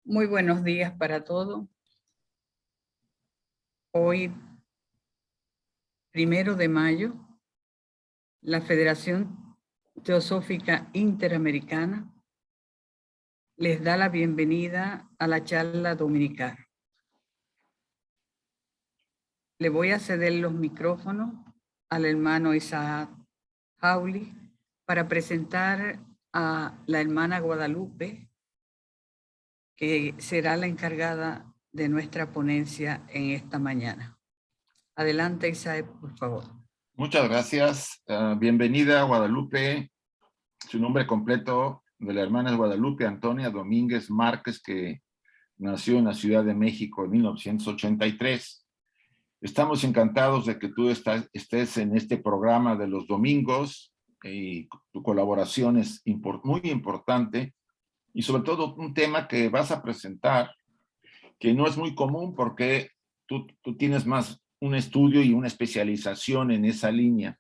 Muy buenos días para todos. Hoy, 1 de mayo, la Federación Teosófica Interamericana les da la bienvenida a la charla dominical. Le voy a ceder los micrófonos al hermano Isaac Hawley para presentar a la hermana Guadalupe, que será la encargada de nuestra ponencia en esta mañana. Adelante, Isaac, por favor. Muchas gracias. Bienvenida, Guadalupe. Su nombre completo de la hermana es Guadalupe Antonia Domínguez Márquez, que nació en la Ciudad de México en 1983. Estamos encantados de que tú estés en este programa de los domingos, y tu colaboración es muy importante, y sobre todo un tema que vas a presentar que no es muy común porque tú tienes más un estudio y una especialización en esa línea.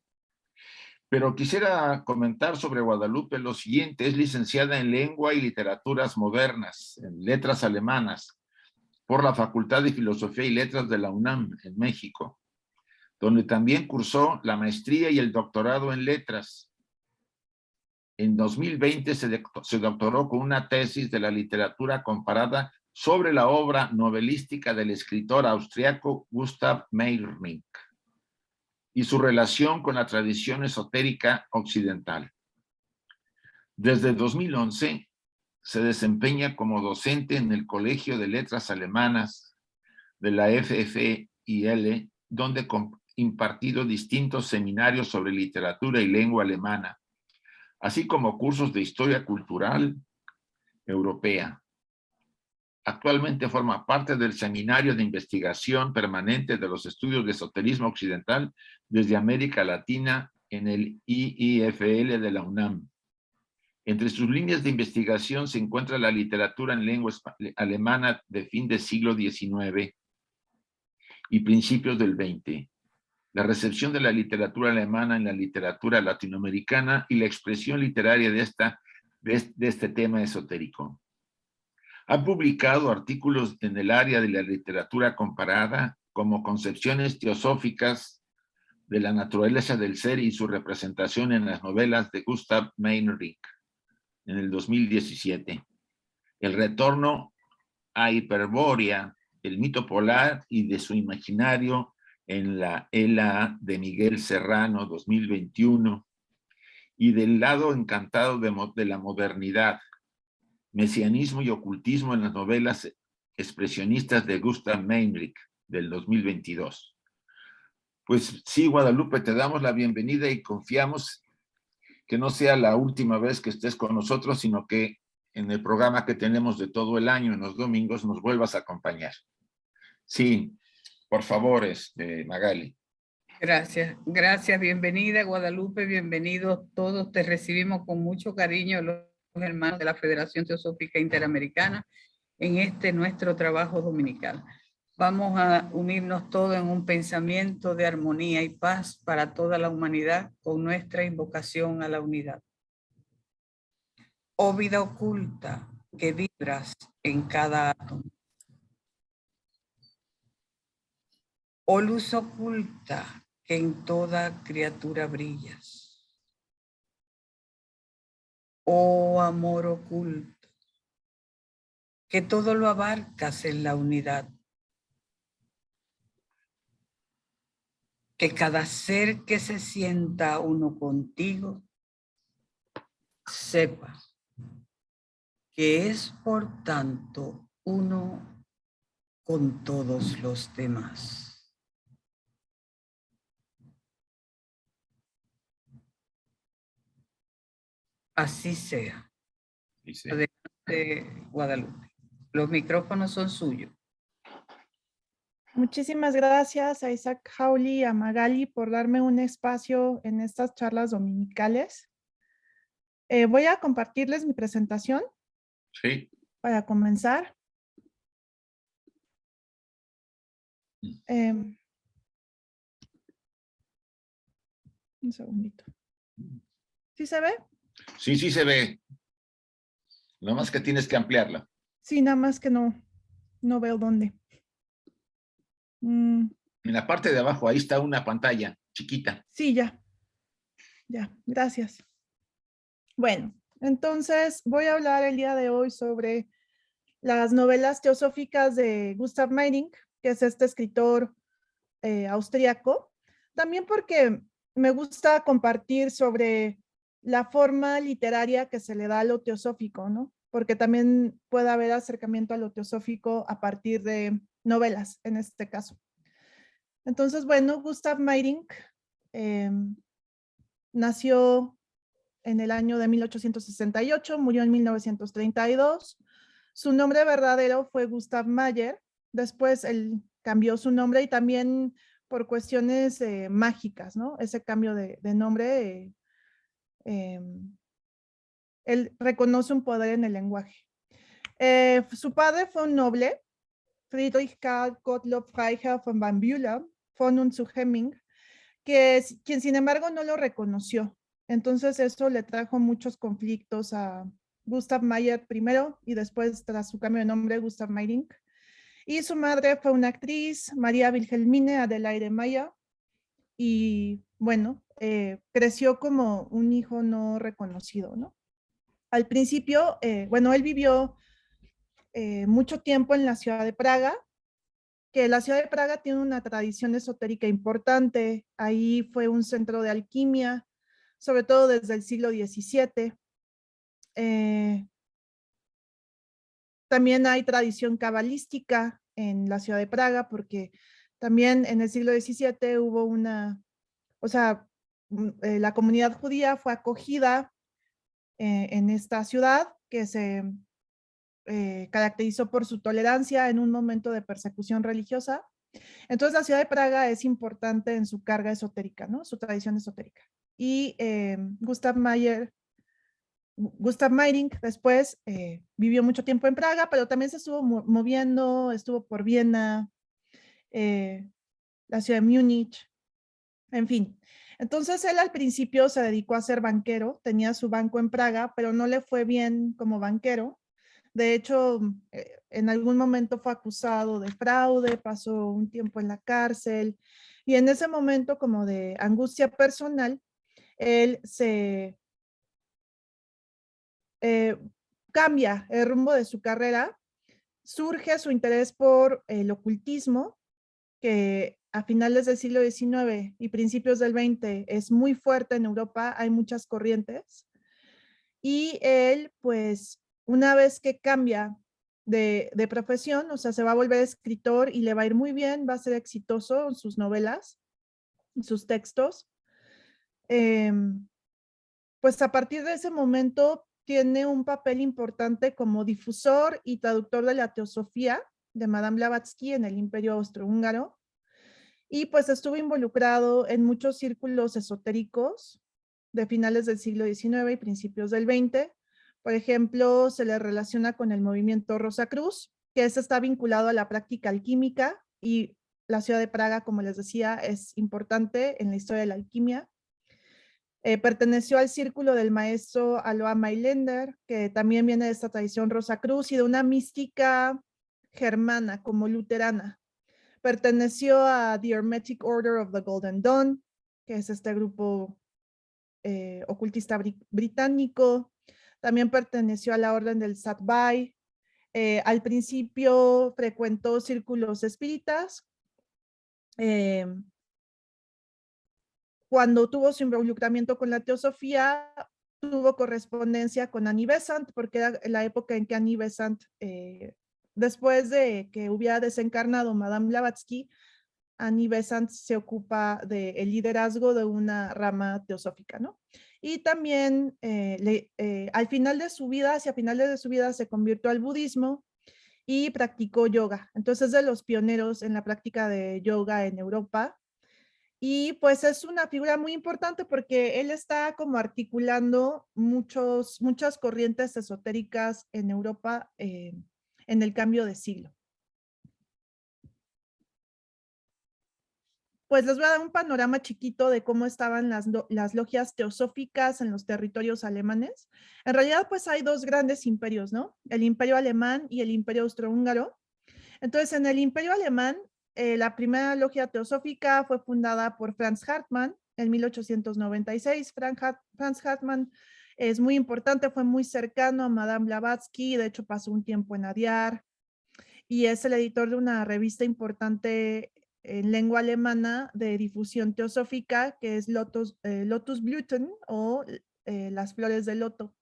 Pero quisiera comentar sobre Guadalupe lo siguiente: es licenciada en Lengua y Literaturas Modernas, en Letras Alemanas, por la Facultad de Filosofía y Letras de la UNAM, en México, donde también cursó la maestría y el doctorado en Letras. En 2020 se doctoró con una tesis de la literatura comparada sobre la obra novelística del escritor austriaco Gustav Meyrink y su relación con la tradición esotérica occidental. Desde 2011 se desempeña como docente en el Colegio de Letras Alemanas de la FFIL, donde ha impartido distintos seminarios sobre literatura y lengua alemana, así como cursos de historia cultural europea. Actualmente forma parte del Seminario de Investigación Permanente de los Estudios de Esoterismo Occidental desde América Latina en el IIFL de la UNAM. Entre sus líneas de investigación se encuentra la literatura en lengua alemana de fin del siglo XIX y principios del XX, la recepción de la literatura alemana en la literatura latinoamericana y la expresión literaria de este tema esotérico. Ha publicado artículos en el área de la literatura comparada, como Concepciones teosóficas de la naturaleza del ser y su representación en las novelas de Gustav Meyrink, en el 2017. El retorno a Hiperbórea, el mito polar y de su imaginario, en la ELA de Miguel Serrano, 2021. Y del lado encantado de la modernidad, Mesianismo y ocultismo en las novelas expresionistas de Gustav Meyrink, del 2022. Pues sí, Guadalupe, te damos la bienvenida y confiamos que no sea la última vez que estés con nosotros, sino que en el programa que tenemos de todo el año, en los domingos, nos vuelvas a acompañar. Sí, por favor, Magali. Gracias, bienvenida, Guadalupe, bienvenidos todos. Te recibimos con mucho cariño los hermanos de la Federación Teosófica Interamericana en nuestro trabajo dominical. Vamos a unirnos todos en un pensamiento de armonía y paz para toda la humanidad con nuestra invocación a la unidad. Oh vida oculta que vibras en cada átomo. Oh luz oculta que en toda criatura brillas. Oh amor oculto, que todo lo abarcas en la unidad. Que cada ser que se sienta uno contigo, sepa que es por tanto uno con todos los demás. Así sea. Adelante, Guadalupe. Los micrófonos son suyos. Muchísimas gracias a Isaac Hawley y a Magali por darme un espacio en estas charlas dominicales. Voy a compartirles mi presentación. Sí. Para comenzar. Un segundito. ¿Sí se ve? Sí, sí se ve. Nada más que tienes que ampliarla. Sí, nada más que no veo dónde. En la parte de abajo, ahí está una pantalla chiquita. Sí, ya, gracias. Bueno, entonces voy a hablar el día de hoy sobre las novelas teosóficas de Gustav Meyrink, que es este escritor austríaco. También porque me gusta compartir sobre la forma literaria que se le da a lo teosófico, ¿no? Porque también puede haber acercamiento a lo teosófico a partir de novelas, en este caso. Entonces, bueno, Gustav Meyrink nació en el año de 1868, murió en 1932. Su nombre verdadero fue Gustav Mahler. Después él cambió su nombre y también por cuestiones mágicas, ¿no? Ese cambio de nombre, él reconoce un poder en el lenguaje. Su padre fue un noble, Friedrich Karl Gottlob Freiherr von Van Bülow, von und zu Hemming, quien sin embargo no lo reconoció. Entonces eso le trajo muchos conflictos a Gustav Mahler primero y después, tras su cambio de nombre, Gustav Meyrink. Y su madre fue una actriz, María Wilhelmine Adelaide Meyer, y bueno, creció como un hijo no reconocido, ¿no? Al principio, bueno, él vivió mucho tiempo en la ciudad de Praga, que la ciudad de Praga tiene una tradición esotérica importante. Ahí fue un centro de alquimia, sobre todo desde el siglo XVII. También hay tradición cabalística en la ciudad de Praga, porque también en el siglo XVII hubo o sea, la comunidad judía fue acogida en esta ciudad que se caracterizó por su tolerancia en un momento de persecución religiosa. Entonces la ciudad de Praga es importante en su carga esotérica, ¿no? Su tradición esotérica. Y Gustav Meyrink después vivió mucho tiempo en Praga, pero también se estuvo moviendo, estuvo por Viena, la ciudad de Múnich, en fin. Entonces él al principio se dedicó a ser banquero, tenía su banco en Praga, pero no le fue bien como banquero. De hecho, en algún momento fue acusado de fraude, pasó un tiempo en la cárcel y en ese momento como de angustia personal, él se cambia el rumbo de su carrera, surge su interés por el ocultismo, que a finales del siglo XIX y principios del XX es muy fuerte en Europa, hay muchas corrientes, y él pues una vez que cambia de profesión, o sea, se va a volver escritor y le va a ir muy bien, va a ser exitoso en sus novelas, en sus textos. Pues a partir de ese momento tiene un papel importante como difusor y traductor de la teosofía de Madame Blavatsky en el Imperio Austrohúngaro. Y pues estuvo involucrado en muchos círculos esotéricos de finales del siglo XIX y principios del XX. Por ejemplo, se le relaciona con el movimiento Rosacruz, que está vinculado a la práctica alquímica, y la ciudad de Praga, como les decía, es importante en la historia de la alquimia. Perteneció al círculo del maestro Alois Mailänder, que también viene de esta tradición Rosacruz y de una mística germana como luterana. Perteneció a The Hermetic Order of the Golden Dawn, que es este grupo ocultista británico. También perteneció a la Orden del Satbai. Al principio frecuentó círculos espíritas. Cuando tuvo su involucramiento con la teosofía, tuvo correspondencia con Annie Besant, porque era la época en que Annie Besant, después de que hubiera desencarnado Madame Blavatsky, Annie Besant se ocupa del liderazgo de una rama teosófica, ¿no? Y también al final de su vida, hacia finales de su vida, se convirtió al budismo y practicó yoga. Entonces, es de los pioneros en la práctica de yoga en Europa. Y pues es una figura muy importante porque él está como articulando muchas corrientes esotéricas en Europa en el cambio de siglo. pues les voy a dar un panorama chiquito de cómo estaban las logias teosóficas en los territorios alemanes. En realidad, pues hay dos grandes imperios, ¿no? El imperio alemán y el imperio austrohúngaro. Entonces, en el imperio alemán, la primera logia teosófica fue fundada por Franz Hartmann en 1896. Franz Hartmann es muy importante, fue muy cercano a Madame Blavatsky, de hecho pasó un tiempo en Adyar, y es el editor de una revista importante en lengua alemana de difusión teosófica, que es Lotusblüten o Las Flores del Loto.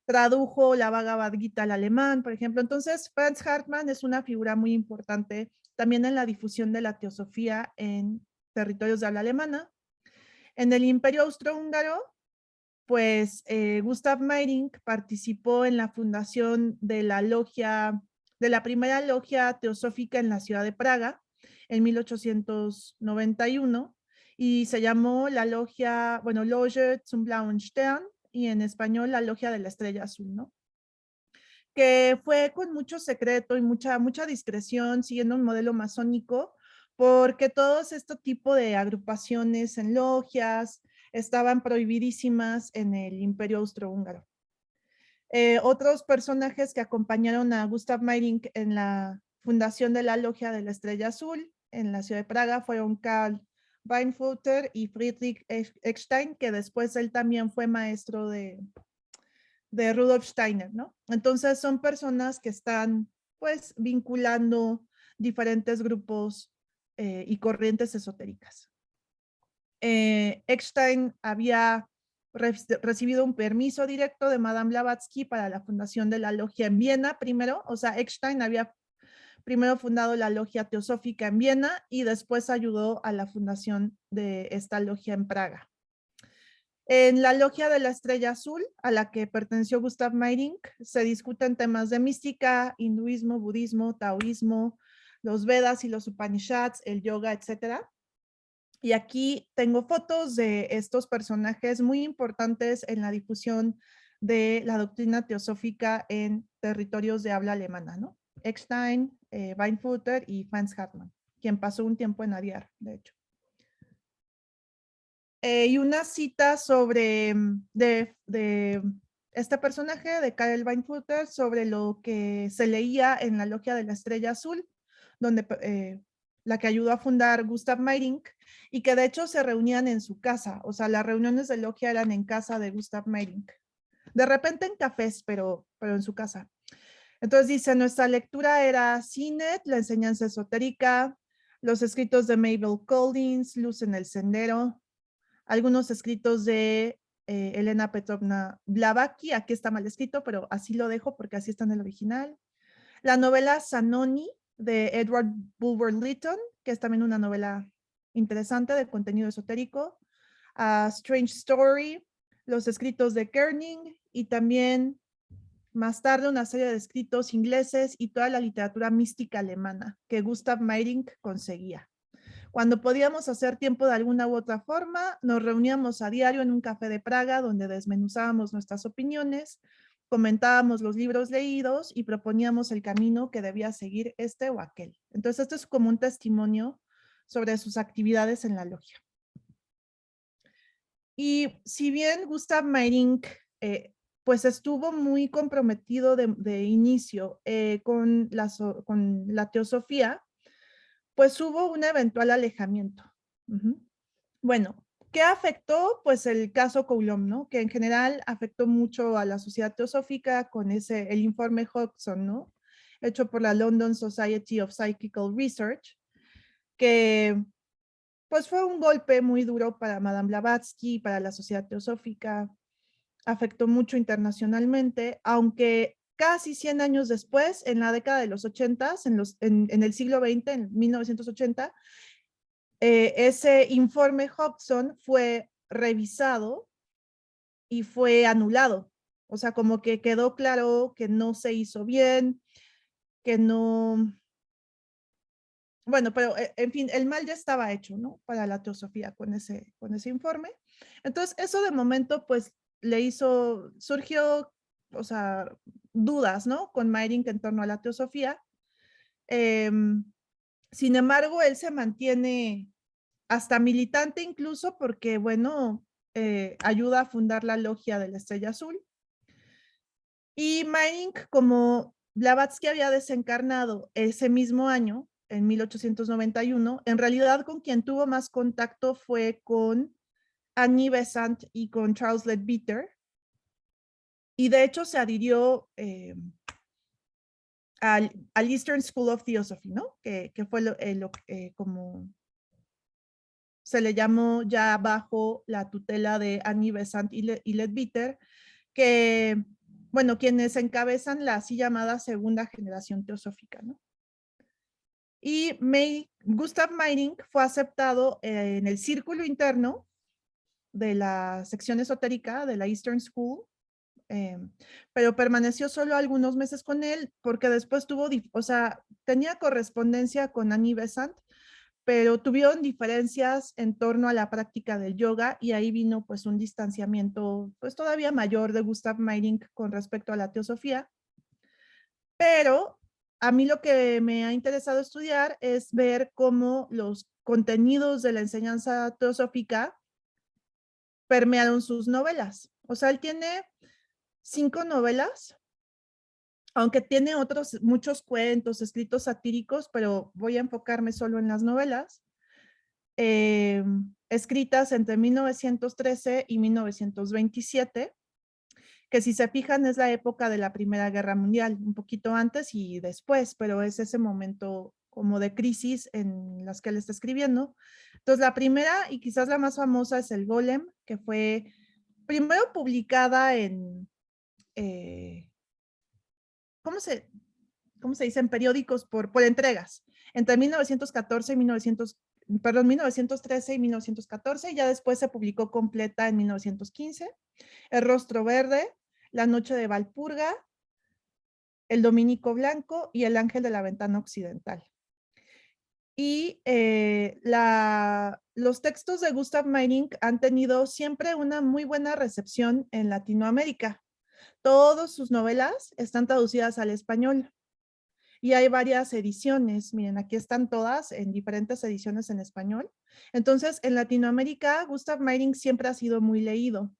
Tradujo la Bhagavad Gita al alemán, por ejemplo. Entonces, Franz Hartmann es una figura muy importante también en la difusión de la teosofía en territorios de habla alemana. En el Imperio Austrohúngaro, pues Gustav Meyrink participó en la fundación de la primera logia teosófica en la ciudad de Praga en 1891 y se llamó la logia, bueno, Loge zum Blauen Stern, y en español la logia de la estrella azul, ¿no? Que fue con mucho secreto y mucha discreción, siguiendo un modelo masónico, porque todos este tipo de agrupaciones en logias estaban prohibidísimas en el Imperio Austrohúngaro. Otros personajes que acompañaron a Gustav Meyrink en la fundación de la Logia de la Estrella Azul en la ciudad de Praga fueron Karl Weinfurter y Friedrich Eckstein, que después él también fue maestro de Rudolf Steiner, ¿no? Entonces son personas que están pues vinculando diferentes grupos y corrientes esotéricas. Eckstein había recibido un permiso directo de Madame Blavatsky para la fundación de la logia en Viena primero, o sea, Eckstein había primero fundado la logia teosófica en Viena y después ayudó a la fundación de esta logia en Praga. En la logia de la Estrella Azul, a la que perteneció Gustav Meyrink, se discuten temas de mística, hinduismo, budismo, taoísmo, los Vedas y los Upanishads, el yoga, etc. Y aquí tengo fotos de estos personajes muy importantes en la difusión de la doctrina teosófica en territorios de habla alemana, ¿no? Eckstein, Weinfurter y Franz Hartmann, quien pasó un tiempo en Adyar, de hecho. Y una cita sobre de este personaje de Karl Weinfurter sobre lo que se leía en la logia de la Estrella Azul, donde la que ayudó a fundar Gustav Meyrink, y que de hecho se reunían en su casa, o sea, las reuniones de logia eran en casa de Gustav Meyrink. De repente en cafés, pero en su casa. Entonces dice, nuestra lectura era Sinet, la enseñanza esotérica, los escritos de Mabel Collins, Luz en el Sendero, algunos escritos de Elena Petrovna Blavatsky, aquí está mal escrito, pero así lo dejo porque así está en el original. La novela Zanoni de Edward Bulwer Lytton, que es también una novela interesante de contenido esotérico. Strange Story, los escritos de Kerning y también más tarde una serie de escritos ingleses y toda la literatura mística alemana que Gustav Meyrink conseguía. Cuando podíamos hacer tiempo de alguna u otra forma, nos reuníamos a diario en un café de Praga donde desmenuzábamos nuestras opiniones, comentábamos los libros leídos y proponíamos el camino que debía seguir este o aquel. Entonces, esto es como un testimonio sobre sus actividades en la logia. Y si bien Gustav Meyrink pues estuvo muy comprometido de inicio con la teosofía, pues hubo un eventual alejamiento. Bueno, ¿qué afectó? Pues el caso Coulomb, ¿no? Que en general afectó mucho a la sociedad teosófica con el informe Hodgson, ¿no? Hecho por la London Society of Psychical Research, que pues fue un golpe muy duro para Madame Blavatsky, para la sociedad teosófica, afectó mucho internacionalmente, aunque casi 100 años después, en la década de los 80, en el siglo XX, en 1980, ese informe Hodgson fue revisado y fue anulado. O sea, como que quedó claro que no se hizo bien, que no... Bueno, pero en fin, el mal ya estaba hecho, ¿no? Para la teosofía con ese informe. Entonces, eso de momento, pues, surgió, o sea, dudas, ¿no? Con Meyrink en torno a la teosofía. Sin embargo, él se mantiene hasta militante incluso, porque, bueno, ayuda a fundar la logia de la Estrella Azul. Y Meyrink, como Blavatsky había desencarnado ese mismo año, en 1891, en realidad con quien tuvo más contacto fue con Annie Besant y con Charles Leadbeater. Y de hecho se adhirió al Eastern School of Theosophy, ¿no? Que fue como se le llamó ya bajo la tutela de Annie Besant y Leadbeater, que, bueno, quienes encabezan la así llamada segunda generación teosófica, ¿no? Y Gustav Meyrink fue aceptado en el círculo interno de la sección esotérica de la Eastern School, pero permaneció solo algunos meses con él porque después tuvo, o sea, tenía correspondencia con Annie Besant, pero tuvieron diferencias en torno a la práctica del yoga y ahí vino pues un distanciamiento pues todavía mayor de Gustav Meyrink con respecto a la teosofía. Pero a mí lo que me ha interesado estudiar es ver cómo los contenidos de la enseñanza teosófica permearon sus novelas. O sea, él tiene 5 novelas, aunque tiene otros muchos cuentos, escritos satíricos, pero voy a enfocarme solo en las novelas, escritas entre 1913 y 1927, que si se fijan es la época de la Primera Guerra Mundial, un poquito antes y después, pero es ese momento como de crisis en las que él está escribiendo. Entonces la primera y quizás la más famosa es El Golem, que fue primero publicada en, ¿cómo se dice? En periódicos por entregas, entre 1914 y 1913 y 1914, y ya después se publicó completa en 1915. El Rostro Verde, La Noche de Valpurga, El Dominico Blanco y El Ángel de la Ventana Occidental. Y los textos de Gustav Meyrink han tenido siempre una muy buena recepción en Latinoamérica. Todas sus novelas están traducidas al español y hay varias ediciones. Miren, aquí están todas en diferentes ediciones en español. Entonces, en Latinoamérica, Gustav Meyrink siempre ha sido muy leído.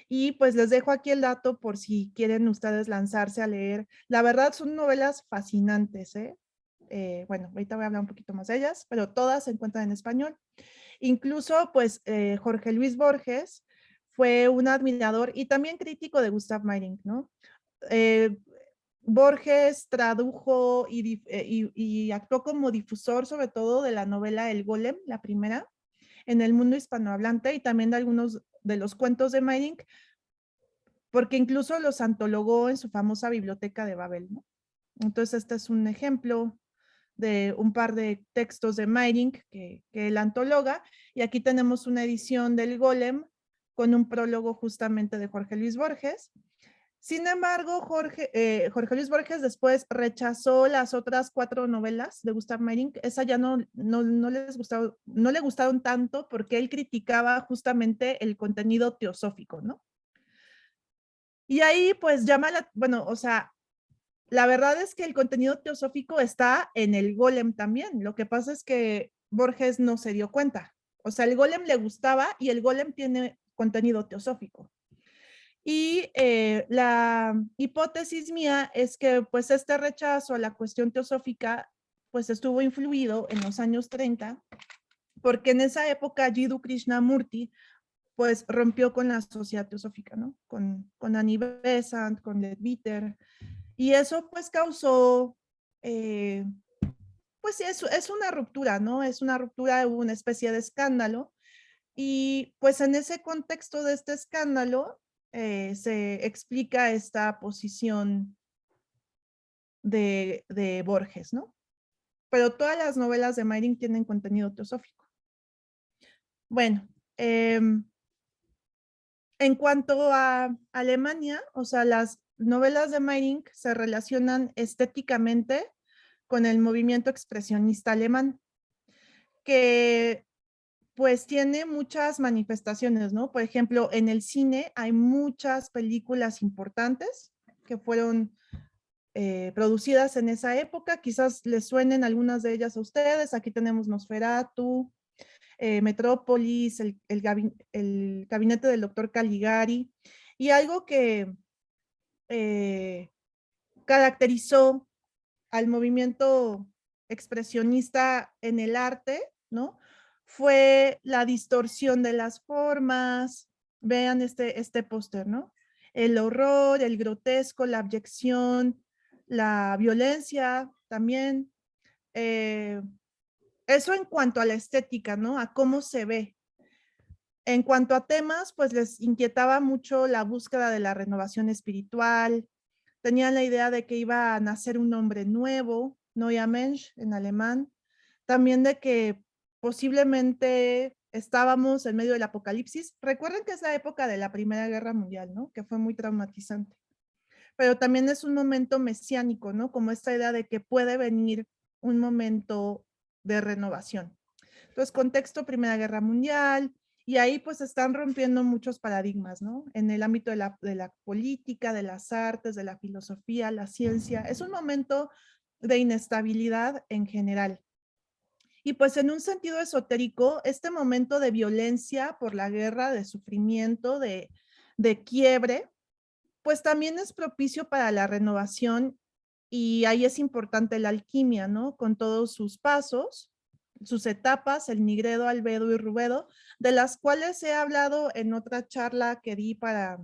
Y pues les dejo aquí el dato por si quieren ustedes lanzarse a leer. La verdad son novelas fascinantes, ¿eh? Bueno, ahorita voy a hablar un poquito más de ellas, pero todas se encuentran en español. Incluso, pues, Jorge Luis Borges fue un admirador y también crítico de Gustav Meyrink, ¿no? Borges tradujo y actuó como difusor sobre todo de la novela El Golem, la primera, en el mundo hispanohablante y también de algunos de los cuentos de Meyrink, porque incluso los antologó en su famosa biblioteca de Babel, ¿no? Entonces este es un ejemplo de un par de textos de Meyrink que él antologa, y aquí tenemos una edición del Golem con un prólogo justamente de Jorge Luis Borges. Sin embargo, Jorge Luis Borges después rechazó las otras 4 novelas de Gustav Meyrink. Esa ya no le gustaron tanto porque él criticaba justamente el contenido teosófico, ¿no? Y ahí pues bueno, o sea, la verdad es que el contenido teosófico está en el Golem también. Lo que pasa es que Borges no se dio cuenta. O sea, el Golem le gustaba y el Golem tiene contenido teosófico. Y la hipótesis mía es que pues este rechazo a la cuestión teosófica pues estuvo influido en los años 30, porque en esa época Jiddu Krishnamurti pues rompió con la sociedad teosófica, ¿no? Con Annie Besant, con Leadbeater, y eso pues causó, pues es una ruptura, ¿no? Es una ruptura, hubo una especie de escándalo, y pues en ese contexto de este escándalo se explica esta posición de Borges, ¿no? Pero todas las novelas de Meyrink tienen contenido teosófico. Bueno, en cuanto a Alemania, o sea, las novelas de Meyrink se relacionan estéticamente con el movimiento expresionista alemán, que pues tiene muchas manifestaciones, ¿no? Por ejemplo, en el cine hay muchas películas importantes que fueron producidas en esa época. Quizás les suenen algunas de ellas a ustedes. Aquí tenemos Nosferatu, Metrópolis, el gabinete del doctor Caligari, y algo que caracterizó al movimiento expresionista en el arte, ¿no? Fue la distorsión de las formas. Vean este póster, ¿no? El horror, el grotesco, la abyección, la violencia también. Eso en cuanto a la estética, ¿no? A cómo se ve. En cuanto a temas, pues les inquietaba mucho la búsqueda de la renovación espiritual. Tenían la idea de que iba a nacer un hombre nuevo, Neuer Mensch en alemán. También de que posiblemente estábamos en medio del apocalipsis. Recuerden que es la época de la Primera Guerra Mundial, ¿no? Que fue muy traumatizante. Pero también es un momento mesiánico, ¿no? Como esta idea de que puede venir un momento de renovación. Entonces, contexto Primera Guerra Mundial, y ahí pues están rompiendo muchos paradigmas, ¿no? En el ámbito de la política, de las artes, de la filosofía, la ciencia. Es un momento de inestabilidad en general. Y pues en un sentido esotérico, este momento de violencia por la guerra, de sufrimiento, de quiebre, pues también es propicio para la renovación, y ahí es importante la alquimia, ¿no? Con todos sus pasos, sus etapas, el nigredo, albedo y rubedo, de las cuales he hablado en otra charla que di para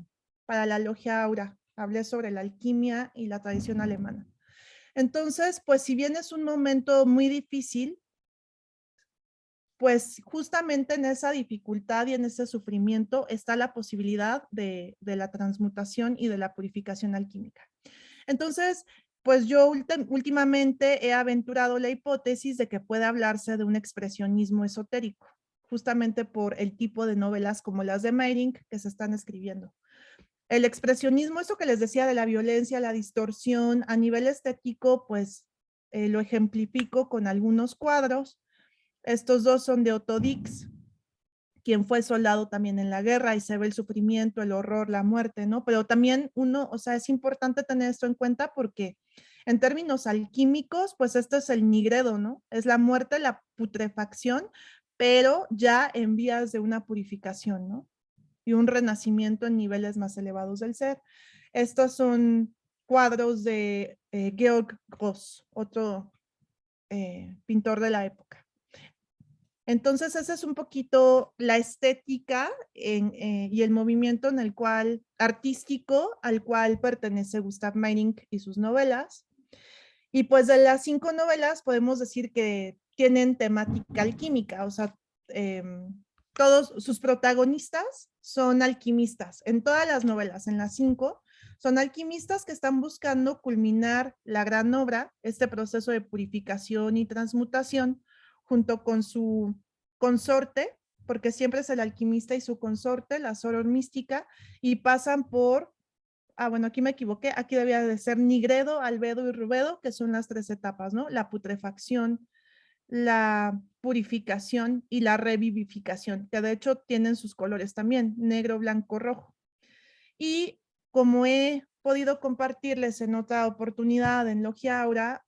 la Logia Aura. Hablé sobre la alquimia y la tradición alemana. Entonces, pues si bien es un momento muy difícil, pues justamente en esa dificultad y en ese sufrimiento está la posibilidad de la transmutación y de la purificación alquímica. Entonces, pues yo últimamente he aventurado la hipótesis de que puede hablarse de un expresionismo esotérico, justamente por el tipo de novelas como las de Meyrink que se están escribiendo. El expresionismo, eso que les decía de la violencia, la distorsión, a nivel estético, pues lo ejemplifico con algunos cuadros. Estos dos son de Otto Dix, quien fue soldado también en la guerra, y se ve el sufrimiento, el horror, la muerte, ¿no? Pero también uno, o sea, es importante tener esto en cuenta porque en términos alquímicos, pues esto es el nigredo, ¿no? Es la muerte, la putrefacción, pero ya en vías de una purificación, ¿no? Y un renacimiento en niveles más elevados del ser. Estos son cuadros de Georg Gross, otro pintor de la época. Entonces, esa es un poquito la estética y el movimiento en el cual, artístico, al cual pertenece Gustav Meyrink y sus novelas. Y pues de las 5 novelas podemos decir que tienen temática alquímica, o sea, todos sus protagonistas son alquimistas. En todas las novelas, en las 5, son alquimistas que están buscando culminar la gran obra, este proceso de purificación y transmutación, junto con su consorte, porque siempre es el alquimista y su consorte, la soror mística, y pasan por, bueno, aquí me equivoqué, aquí debía de ser nigredo, albedo y rubedo, que son las 3 etapas, ¿no? La putrefacción, la purificación y la revivificación, que de hecho tienen sus colores también, negro, blanco, rojo. Y como he podido compartirles en otra oportunidad en Logia Aura,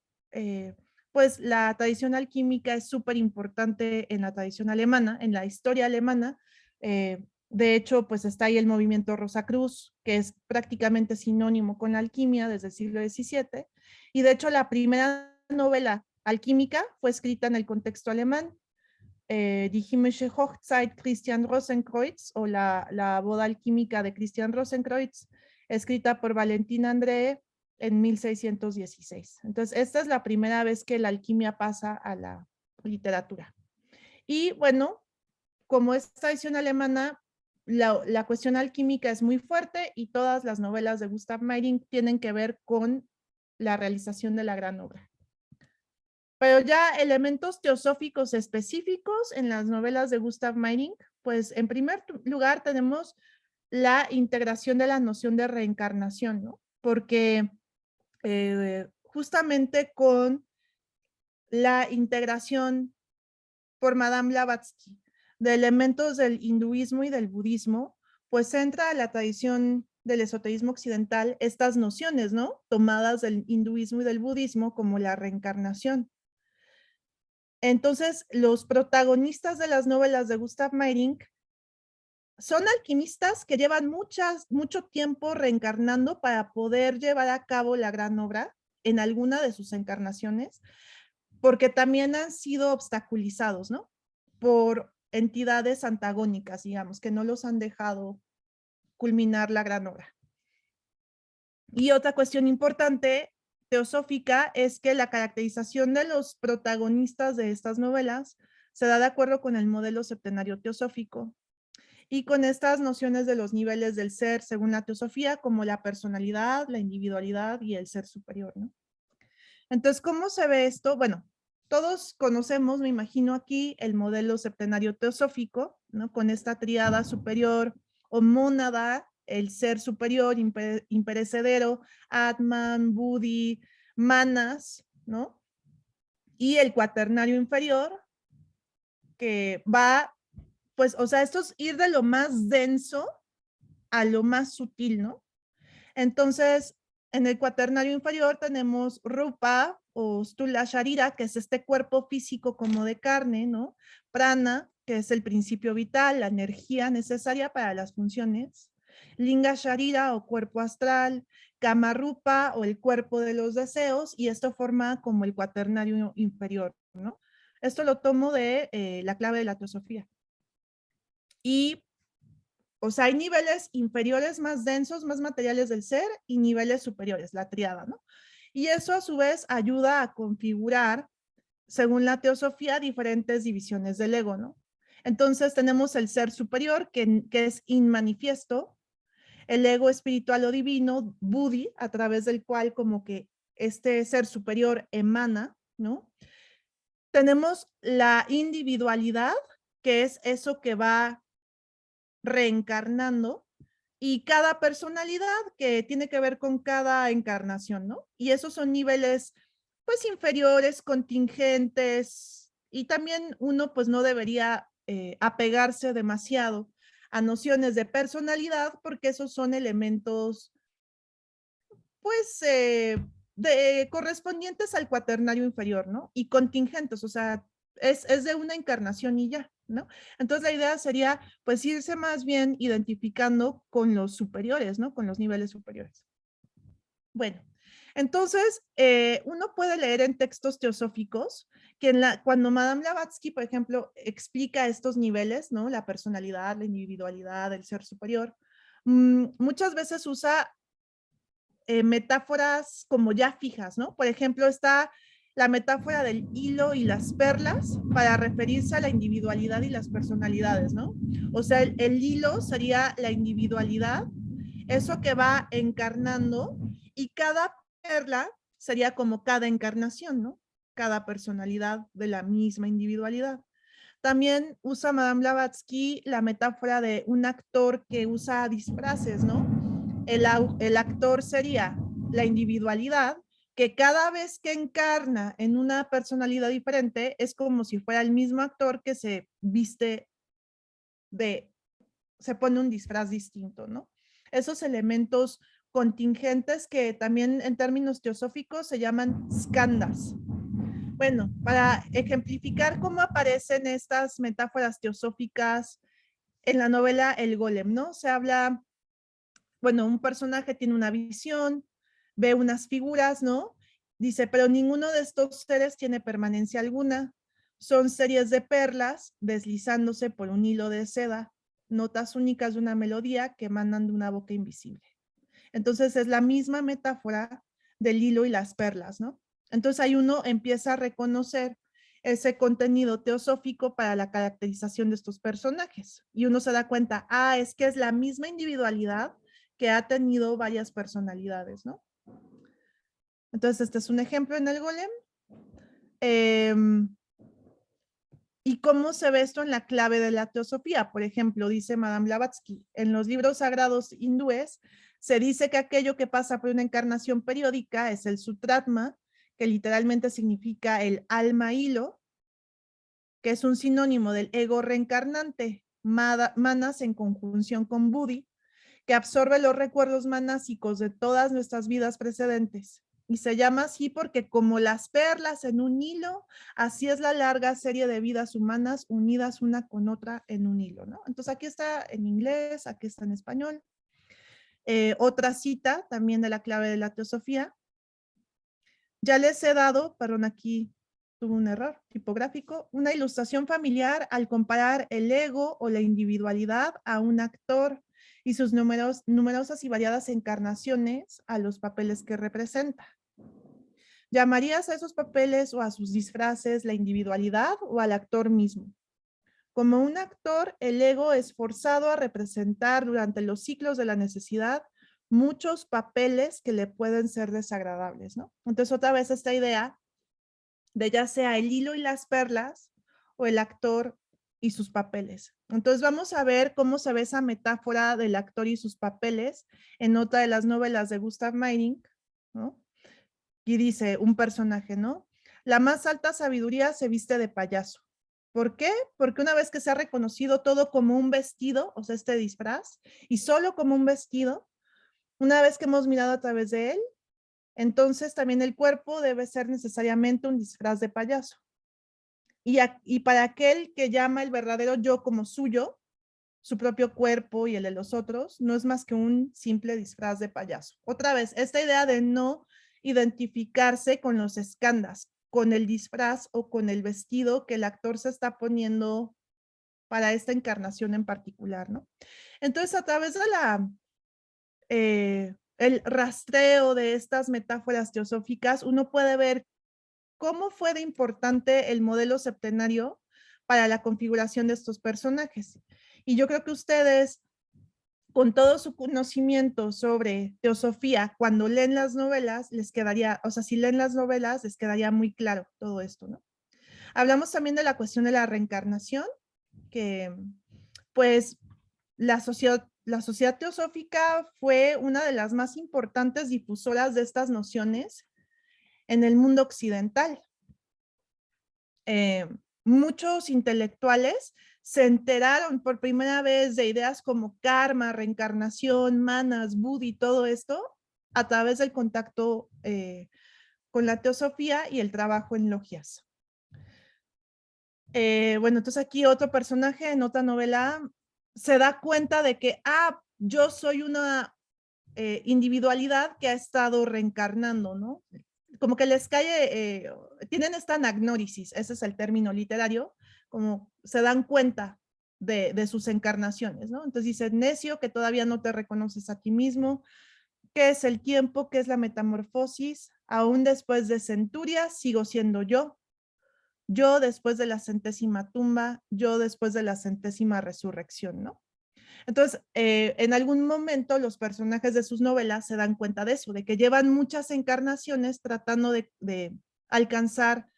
pues la tradición alquímica es súper importante en la tradición alemana, en la historia alemana. De hecho, pues está ahí el movimiento Rosacruz, que es prácticamente sinónimo con la alquimia desde el siglo XVII. Y de hecho, la primera novela alquímica fue escrita en el contexto alemán. Die Himmlische Hochzeit Christian Rosenkreuz, o la boda alquímica de Christian Rosenkreuz, escrita por Valentin André en 1616. Entonces, esta es la primera vez que la alquimia pasa a la literatura. Y bueno, como es tradición alemana, la cuestión alquímica es muy fuerte, y todas las novelas de Gustav Meyrink tienen que ver con la realización de la gran obra. Pero ya elementos teosóficos específicos en las novelas de Gustav Meyrink, pues en primer lugar tenemos la integración de la noción de reencarnación, ¿no? Porque justamente con la integración por Madame Blavatsky de elementos del hinduismo y del budismo, pues entra a la tradición del esoterismo occidental estas nociones, ¿no? Tomadas del hinduismo y del budismo, como la reencarnación. Entonces, los protagonistas de las novelas de Gustav Meyrink son alquimistas que llevan mucho tiempo reencarnando para poder llevar a cabo la gran obra en alguna de sus encarnaciones, porque también han sido obstaculizados, ¿no? Por entidades antagónicas, digamos, que no los han dejado culminar la gran obra. Y otra cuestión importante teosófica es que la caracterización de los protagonistas de estas novelas se da de acuerdo con el modelo septenario teosófico y con estas nociones de los niveles del ser según la teosofía, como la personalidad, la individualidad y el ser superior, ¿no? Entonces, ¿cómo se ve esto? Bueno, todos conocemos, me imagino aquí, el modelo septenario teosófico, ¿no? Con esta tríada superior o mónada, el ser superior, imperecedero, Atman, Buddhi, Manas, ¿no? Y el cuaternario inferior, que va, pues, o sea, esto es ir de lo más denso a lo más sutil, ¿no? Entonces, en el cuaternario inferior tenemos Rupa o Stula Sharira, que es este cuerpo físico como de carne, ¿no? Prana, que es el principio vital, la energía necesaria para las funciones. Linga Sharira o cuerpo astral. Kamarupa o el cuerpo de los deseos, y esto forma como el cuaternario inferior, ¿no? Esto lo tomo de la clave de la teosofía. Y o sea, hay niveles inferiores más densos, más materiales del ser y niveles superiores, la triada, ¿no? Y eso a su vez ayuda a configurar, según la teosofía, diferentes divisiones del ego, ¿no? Entonces tenemos el ser superior, que es inmanifiesto, el ego espiritual o divino, Buddhi, a través del cual como que este ser superior emana, ¿no? Tenemos la individualidad, que es eso que va reencarnando, y cada personalidad que tiene que ver con cada encarnación, ¿no? Y esos son niveles pues inferiores, contingentes, y también uno pues no debería apegarse demasiado a nociones de personalidad, porque esos son elementos pues correspondientes al cuaternario inferior, ¿no? Y contingentes, o sea, es de una encarnación y ya, ¿no? Entonces la idea sería pues irse más bien identificando con los superiores, ¿no? Con los niveles superiores. Bueno, entonces uno puede leer en textos teosóficos que cuando Madame Blavatsky, por ejemplo, explica estos niveles, ¿no? La personalidad, la individualidad, el ser superior, muchas veces usa metáforas como ya fijas, ¿no? Por ejemplo, está la metáfora del hilo y las perlas para referirse a la individualidad y las personalidades, ¿no? O sea, el hilo sería la individualidad, eso que va encarnando, y cada perla sería como cada encarnación, ¿no? Cada personalidad de la misma individualidad. También usa Madame Blavatsky la metáfora de un actor que usa disfraces, ¿no? El actor sería la individualidad, que cada vez que encarna en una personalidad diferente es como si fuera el mismo actor que se viste se pone un disfraz distinto, ¿no? Esos elementos contingentes que también en términos teosóficos se llaman skandhas. Bueno, para ejemplificar cómo aparecen estas metáforas teosóficas en la novela El Golem, ¿no? Se habla, bueno, un personaje tiene una visión, ve unas figuras, ¿no? Dice, pero ninguno de estos seres tiene permanencia alguna. Son series de perlas deslizándose por un hilo de seda, notas únicas de una melodía que emanan de una boca invisible. Entonces es la misma metáfora del hilo y las perlas, ¿no? Entonces ahí uno empieza a reconocer ese contenido teosófico para la caracterización de estos personajes. Y uno se da cuenta, es que es la misma individualidad que ha tenido varias personalidades, ¿no? Entonces este es un ejemplo en el Golem. ¿Y cómo se ve esto en la clave de la teosofía? Por ejemplo, dice Madame Blavatsky, en los libros sagrados hindúes se dice que aquello que pasa por una encarnación periódica es el sutratma, que literalmente significa el alma hilo, que es un sinónimo del ego reencarnante, manas en conjunción con Buddhi, que absorbe los recuerdos manásicos de todas nuestras vidas precedentes Y se llama así porque como las perlas en un hilo, así es la larga serie de vidas humanas unidas una con otra en un hilo, ¿no? Entonces aquí está en inglés, aquí está en español. Otra cita también de la clave de la teosofía. Ya les he dado, perdón, aquí tuve un error tipográfico, una ilustración familiar al comparar el ego o la individualidad a un actor y sus numerosas y variadas encarnaciones a los papeles que representa. ¿Llamarías a esos papeles o a sus disfraces la individualidad o al actor mismo? Como un actor, el ego es forzado a representar durante los ciclos de la necesidad muchos papeles que le pueden ser desagradables, ¿no? Entonces, otra vez esta idea de ya sea el hilo y las perlas o el actor y sus papeles. Entonces, vamos a ver cómo se ve esa metáfora del actor y sus papeles en otra de las novelas de Gustav Meyrink, ¿no? Y dice un personaje, ¿no? La más alta sabiduría se viste de payaso. ¿Por qué? Porque una vez que se ha reconocido todo como un vestido, o sea, este disfraz, y solo como un vestido, una vez que hemos mirado a través de él, entonces también el cuerpo debe ser necesariamente un disfraz de payaso. Y para aquel que llama el verdadero yo como suyo, su propio cuerpo y el de los otros, no es más que un simple disfraz de payaso. Otra vez, esta idea de no identificarse con los escandas, con el disfraz o con el vestido que el actor se está poniendo para esta encarnación en particular, ¿no? Entonces, a través de el rastreo de estas metáforas teosóficas, uno puede ver cómo fue de importante el modelo septenario para la configuración de estos personajes. Y yo creo que ustedes, con todo su conocimiento sobre teosofía, cuando leen las novelas, les quedaría, o sea, si leen las novelas, les quedaría muy claro todo esto, ¿no? Hablamos también de la cuestión de la reencarnación, que pues la sociedad teosófica fue una de las más importantes difusoras de estas nociones en el mundo occidental. Muchos intelectuales se enteraron por primera vez de ideas como karma, reencarnación, manas, buddha y todo esto a través del contacto con la teosofía y el trabajo en logias. Bueno, entonces aquí otro personaje en otra novela se da cuenta de que, yo soy una individualidad que ha estado reencarnando, ¿no? Como que les cae, tienen esta anagnórisis, ese es el término literario, como se dan cuenta de sus encarnaciones, ¿no? Entonces dice, necio, que todavía no te reconoces a ti mismo, ¿qué es el tiempo? ¿Qué es la metamorfosis? Aún después de centurias sigo siendo yo después de la centésima tumba, yo después de la centésima resurrección, ¿no? Entonces, en algún momento los personajes de sus novelas se dan cuenta de eso, de que llevan muchas encarnaciones tratando de alcanzar,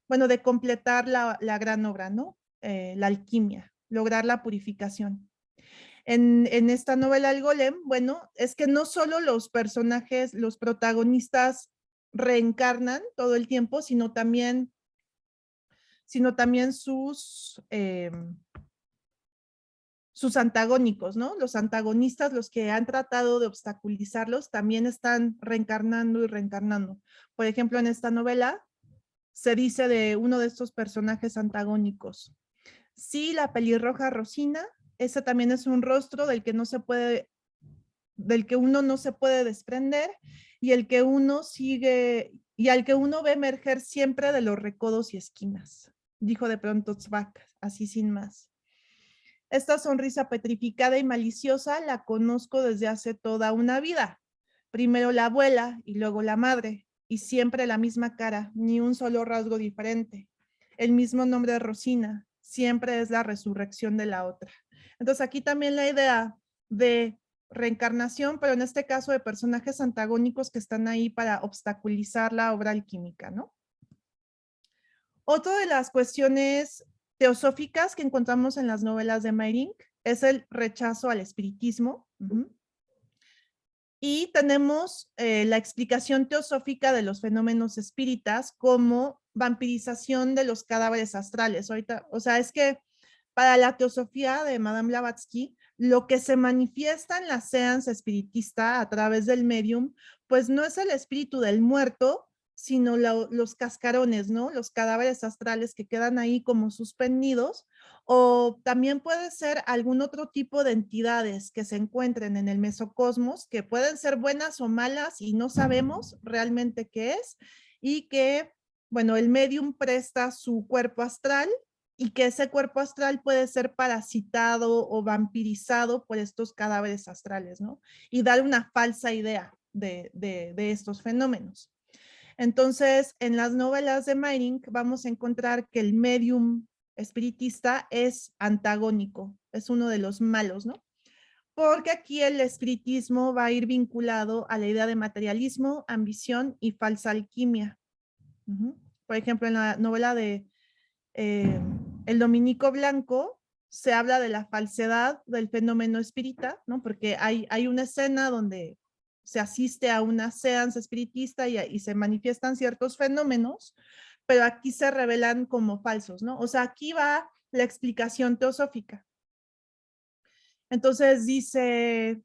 bueno, de completar la gran obra, ¿no? La alquimia, lograr la purificación. En esta novela El Golem, bueno, es que no solo los personajes, los protagonistas reencarnan todo el tiempo, sino también sus antagónicos, ¿no? Los antagonistas, los que han tratado de obstaculizarlos, también están reencarnando y reencarnando. Por ejemplo, en esta novela se dice de uno de estos personajes antagónicos. Sí, la pelirroja Rosina, ese también es un rostro del que uno no se puede desprender y el que uno sigue, y al que uno ve emerger siempre de los recodos y esquinas, dijo de pronto Tzvak, así sin más. Esta sonrisa petrificada y maliciosa la conozco desde hace toda una vida. Primero la abuela y luego la madre, y siempre la misma cara, ni un solo rasgo diferente. El mismo nombre de Rosina, siempre es la resurrección de la otra. Entonces aquí también la idea de reencarnación, pero en este caso de personajes antagónicos que están ahí para obstaculizar la obra alquímica, ¿no? Otra de las cuestiones teosóficas que encontramos en las novelas de Meyrink es el rechazo al espiritismo. Y tenemos la explicación teosófica de los fenómenos espíritas como vampirización de los cadáveres astrales. Ahorita, o sea, es que para la teosofía de Madame Blavatsky, lo que se manifiesta en la séance espiritista a través del medium, pues no es el espíritu del muerto, sino los cascarones, ¿no? Los cadáveres astrales que quedan ahí como suspendidos, o también puede ser algún otro tipo de entidades que se encuentren en el mesocosmos, que pueden ser buenas o malas y no sabemos realmente qué es, y que, bueno, el medium presta su cuerpo astral y que ese cuerpo astral puede ser parasitado o vampirizado por estos cadáveres astrales, ¿no? Y dar una falsa idea de estos fenómenos. Entonces, en las novelas de Meiring vamos a encontrar que el medium espiritista es antagónico, es uno de los malos, ¿no? Porque aquí el espiritismo va a ir vinculado a la idea de materialismo, ambición y falsa alquimia. Por ejemplo, en la novela de El Dominico Blanco se habla de la falsedad del fenómeno espírita, ¿no? Porque hay una escena donde se asiste a una séance espiritista y se manifiestan ciertos fenómenos, pero aquí se revelan como falsos, ¿no? O sea, aquí va la explicación teosófica. Entonces dice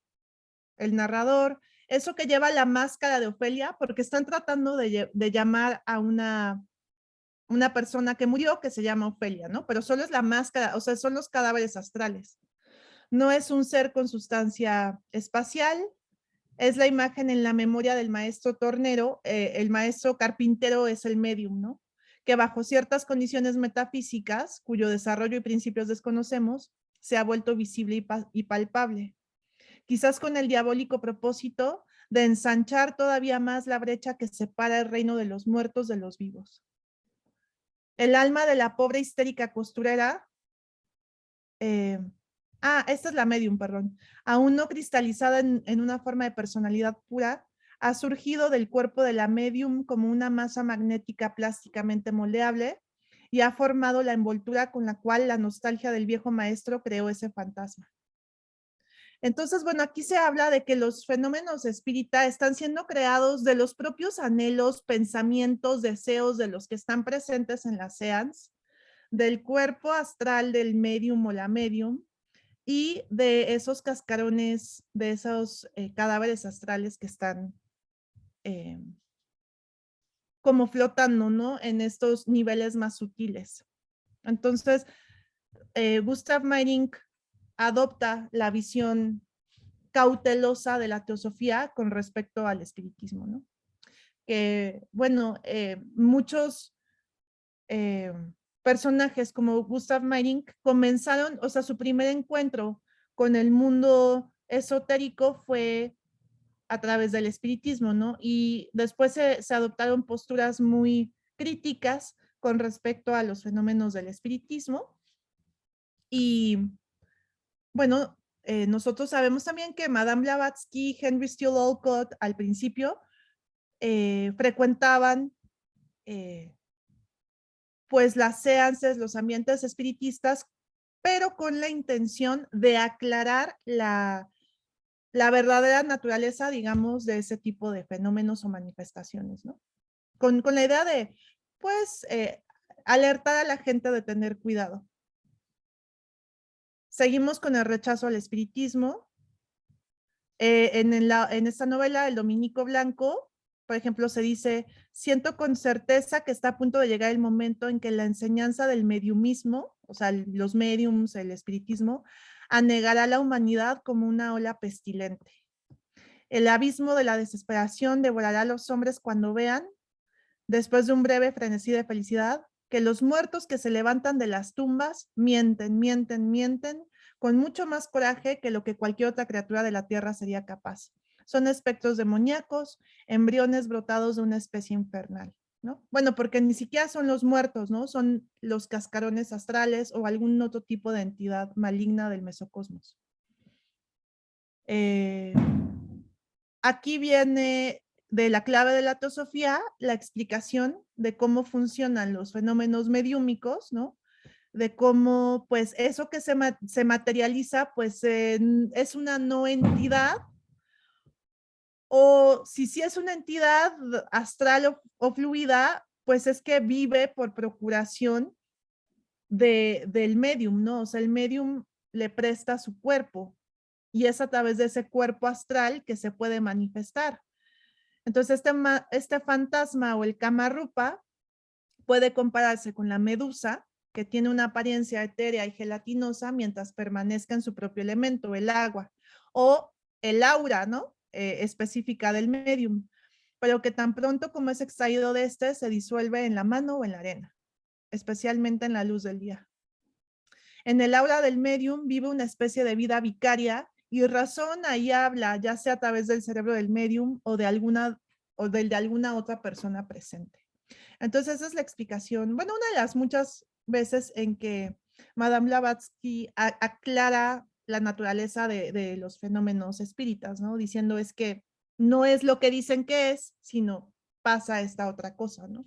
el narrador, eso que lleva la máscara de Ofelia, porque están tratando de llamar a una persona que murió que se llama Ofelia, ¿no? Pero solo es la máscara, o sea, son los cadáveres astrales. No es un ser con sustancia espacial, es la imagen en la memoria del maestro tornero, el maestro carpintero es el medium, ¿no? Que bajo ciertas condiciones metafísicas, cuyo desarrollo y principios desconocemos, se ha vuelto visible y palpable. Quizás con el diabólico propósito de ensanchar todavía más la brecha que separa el reino de los muertos de los vivos. El alma de la pobre histérica costurera, esta es la medium, perdón, aún no cristalizada en una forma de personalidad pura, ha surgido del cuerpo de la medium como una masa magnética plásticamente moldeable y ha formado la envoltura con la cual la nostalgia del viejo maestro creó ese fantasma. Entonces, bueno, aquí se habla de que los fenómenos espírita están siendo creados de los propios anhelos, pensamientos, deseos de los que están presentes en la séance, del cuerpo astral del medium o la medium y de esos cascarones, de esos cadáveres astrales que están como flotando, ¿no? En estos niveles más sutiles. Entonces, Gustav Meyrink adopta la visión cautelosa de la teosofía con respecto al espiritismo, ¿no? Que, bueno, muchos personajes como Gustav Meyrink comenzaron, o sea, su primer encuentro con el mundo esotérico fue a través del espiritismo, ¿no? Y después se adoptaron posturas muy críticas con respecto a los fenómenos del espiritismo. Y bueno, nosotros sabemos también que Madame Blavatsky, Henry Steele Olcott al principio frecuentaban pues las séances, los ambientes espiritistas, pero con la intención de aclarar la verdadera naturaleza, digamos, de ese tipo de fenómenos o manifestaciones, ¿no? Con la idea de, pues, alertar a la gente de tener cuidado. Seguimos con el rechazo al espiritismo. En esta novela, El Dominico Blanco, por ejemplo, se dice, siento con certeza que está a punto de llegar el momento en que la enseñanza del mediumismo, o sea, los mediums, el espiritismo, anegará a la humanidad como una ola pestilente. El abismo de la desesperación devorará a los hombres cuando vean, después de un breve frenesí de felicidad, que los muertos que se levantan de las tumbas mienten, mienten, mienten, con mucho más coraje que lo que cualquier otra criatura de la tierra sería capaz. Son espectros demoníacos, embriones brotados de una especie infernal, ¿no? Bueno, porque ni siquiera son los muertos, ¿no? Son los cascarones astrales o algún otro tipo de entidad maligna del mesocosmos. Aquí viene de la clave de la teosofía la explicación de cómo funcionan los fenómenos mediúmicos, ¿no? De cómo, pues, eso que se materializa, pues, es una no entidad, o si sí es una entidad astral o fluida, pues es que vive por procuración del medium, ¿no? O sea, el medium le presta su cuerpo y es a través de ese cuerpo astral que se puede manifestar. Entonces, este fantasma o el Kamarupa puede compararse con la medusa, que tiene una apariencia etérea y gelatinosa mientras permanezca en su propio elemento, el agua, o el aura, ¿no? Específica del medium, pero que tan pronto como es extraído de este, se disuelve en la mano o en la arena, especialmente en la luz del día. En el aura del medium vive una especie de vida vicaria y razona y habla, ya sea a través del cerebro del medium o del de alguna otra persona presente. Entonces, esa es la explicación. Bueno, una de las muchas veces en que Madame Blavatsky aclara la naturaleza de los fenómenos espíritas, ¿no? Diciendo es que no es lo que dicen que es, sino pasa esta otra cosa, ¿no?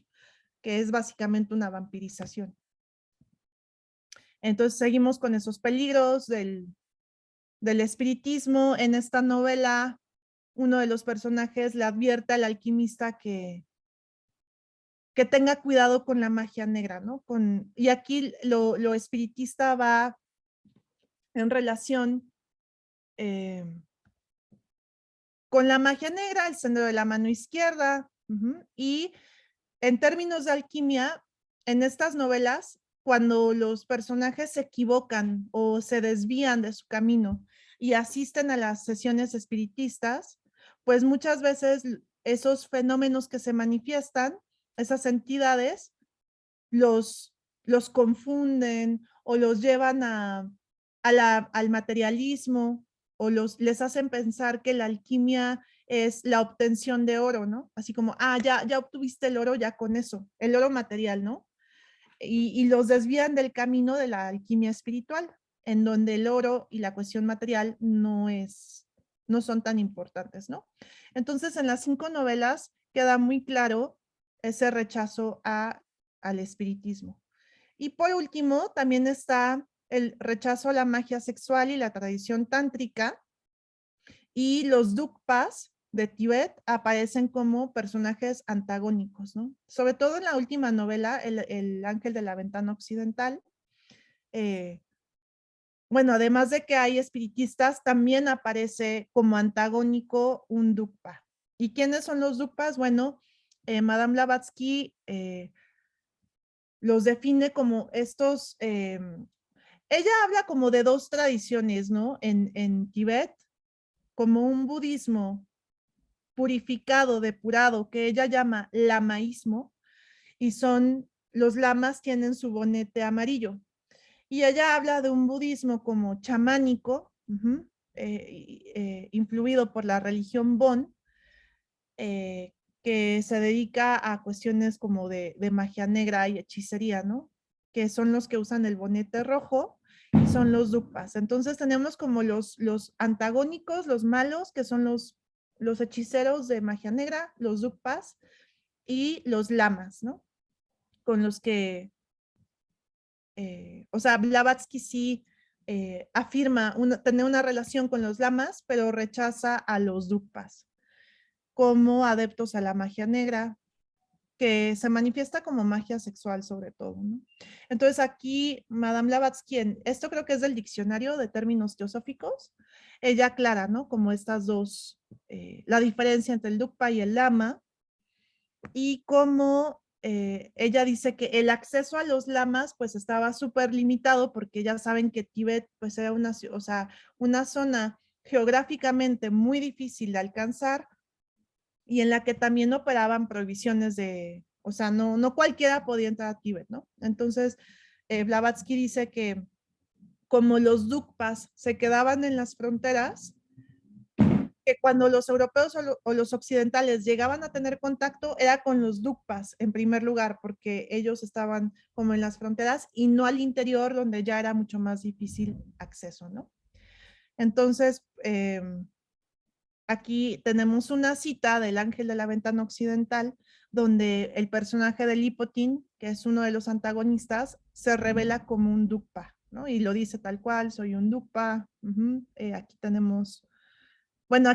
Que es básicamente una vampirización. Entonces, seguimos con esos peligros del espiritismo. En esta novela, uno de los personajes le advierte al alquimista que tenga cuidado con la magia negra, ¿no? Y aquí lo espiritista va en relación con la magia negra, el sendero de la mano izquierda, y en términos de alquimia, en estas novelas, cuando los personajes se equivocan o se desvían de su camino y asisten a las sesiones espiritistas, pues muchas veces esos fenómenos que se manifiestan, esas entidades, los confunden o los llevan al materialismo o les hacen pensar que la alquimia es la obtención de oro, ¿no? Así como, ya obtuviste el oro, ya con eso, el oro material, ¿no? Y los desvían del camino de la alquimia espiritual, en donde el oro y la cuestión material no son tan importantes, ¿no? Entonces, en las 5 novelas queda muy claro ese rechazo al espiritismo. Y por último, también está el rechazo a la magia sexual y la tradición tántrica, y los Dukpas de Tibet aparecen como personajes antagónicos, ¿no? Sobre todo en la última novela, El ángel de la ventana occidental. Bueno, además de que hay espiritistas, también aparece como antagónico un Dukpa. ¿Y quiénes son los Dukpas? Bueno, Madame Blavatsky los define como estos, ella habla como de 2 tradiciones, ¿no? En Tibet, como un budismo purificado, depurado, que ella llama lamaísmo, y los lamas tienen su bonete amarillo. Y ella habla de un budismo como chamánico, influido por la religión Bon, que se dedica a cuestiones como de magia negra y hechicería, ¿no? Que son los que usan el bonete rojo y son los Dukpas. Entonces tenemos como los antagónicos, los malos, que son los hechiceros de magia negra, los Dukpas, y los lamas, ¿no? Con los que, o sea, Blavatsky sí afirma tener una relación con los lamas, pero rechaza a los Dukpas como adeptos a la magia negra, que se manifiesta como magia sexual sobre todo, ¿no? Entonces aquí Madame Blavatsky, esto creo que es del diccionario de términos teosóficos, ella aclara, ¿no? Como estas dos, la diferencia entre el Dukpa y el lama, y como ella dice que el acceso a los lamas pues estaba súper limitado porque ya saben que Tíbet pues era una zona geográficamente muy difícil de alcanzar, y en la que también operaban prohibiciones o sea, no cualquiera podía entrar a Tíbet, ¿no? Entonces, Blavatsky dice que como los Dukpas se quedaban en las fronteras, que cuando los europeos o los occidentales llegaban a tener contacto era con los Dukpas en primer lugar, porque ellos estaban como en las fronteras y no al interior, donde ya era mucho más difícil acceso, ¿no? Entonces, aquí tenemos una cita del ángel de la ventana occidental, donde el personaje de Lipotin, que es uno de los antagonistas, se revela como un Dukpa, ¿no? Y lo dice tal cual, soy un Dukpa. Aquí tenemos, bueno,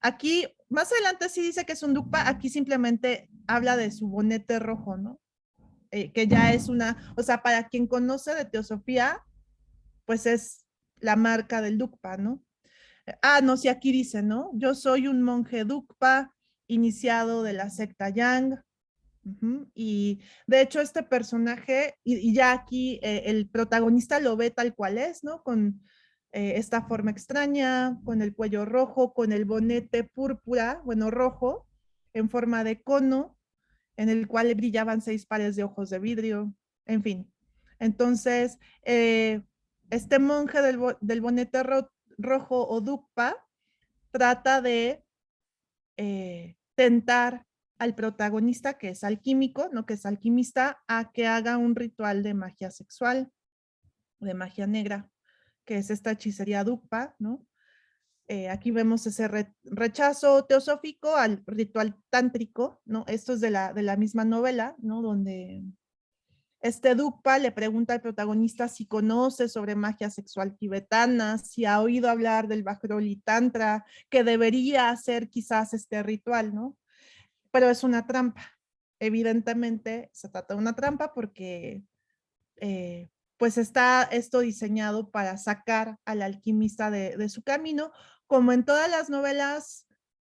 aquí más adelante sí dice que es un Dukpa, aquí simplemente habla de su bonete rojo, ¿no? Que ya es o sea, para quien conoce de teosofía, pues es la marca del Dukpa, ¿no? No, sí, aquí dice, ¿no? Yo soy un monje Dukpa, iniciado de la secta Yang. Y de hecho este personaje, y ya aquí el protagonista lo ve tal cual es, ¿no? Con esta forma extraña, con el cuello rojo, con el bonete púrpura, bueno, rojo, en forma de cono, en el cual brillaban 6 pares de ojos de vidrio, en fin. Entonces, este monje del bonete rojo o Dukpa trata de tentar al protagonista, que es alquímico, no que es alquimista, a que haga un ritual de magia sexual, de magia negra, que es esta hechicería Dukpa, ¿no? Aquí vemos ese rechazo teosófico al ritual tántrico, ¿no? Esto es de la misma novela, ¿no? Donde este Dukpa le pregunta al protagonista si conoce sobre magia sexual tibetana, si ha oído hablar del Bajroli Tantra, que debería hacer quizás este ritual, ¿no? Pero es una trampa. Evidentemente se trata de una trampa porque pues está esto diseñado para sacar al alquimista de su camino. Como en todas las novelas,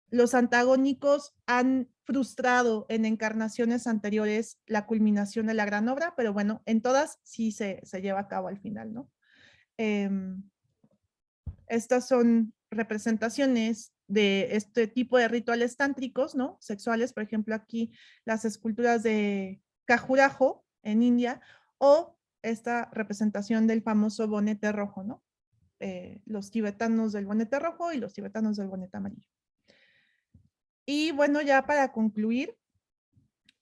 los antagónicos han frustrado en encarnaciones anteriores la culminación de la gran obra, pero bueno, en todas sí se lleva a cabo al final, ¿no? Estas son representaciones de este tipo de rituales tántricos, ¿no? Sexuales, por ejemplo, aquí las esculturas de Khajuraho en India, o esta representación del famoso bonete rojo, ¿no? Los tibetanos del bonete rojo y los tibetanos del bonete amarillo. Y bueno, ya para concluir,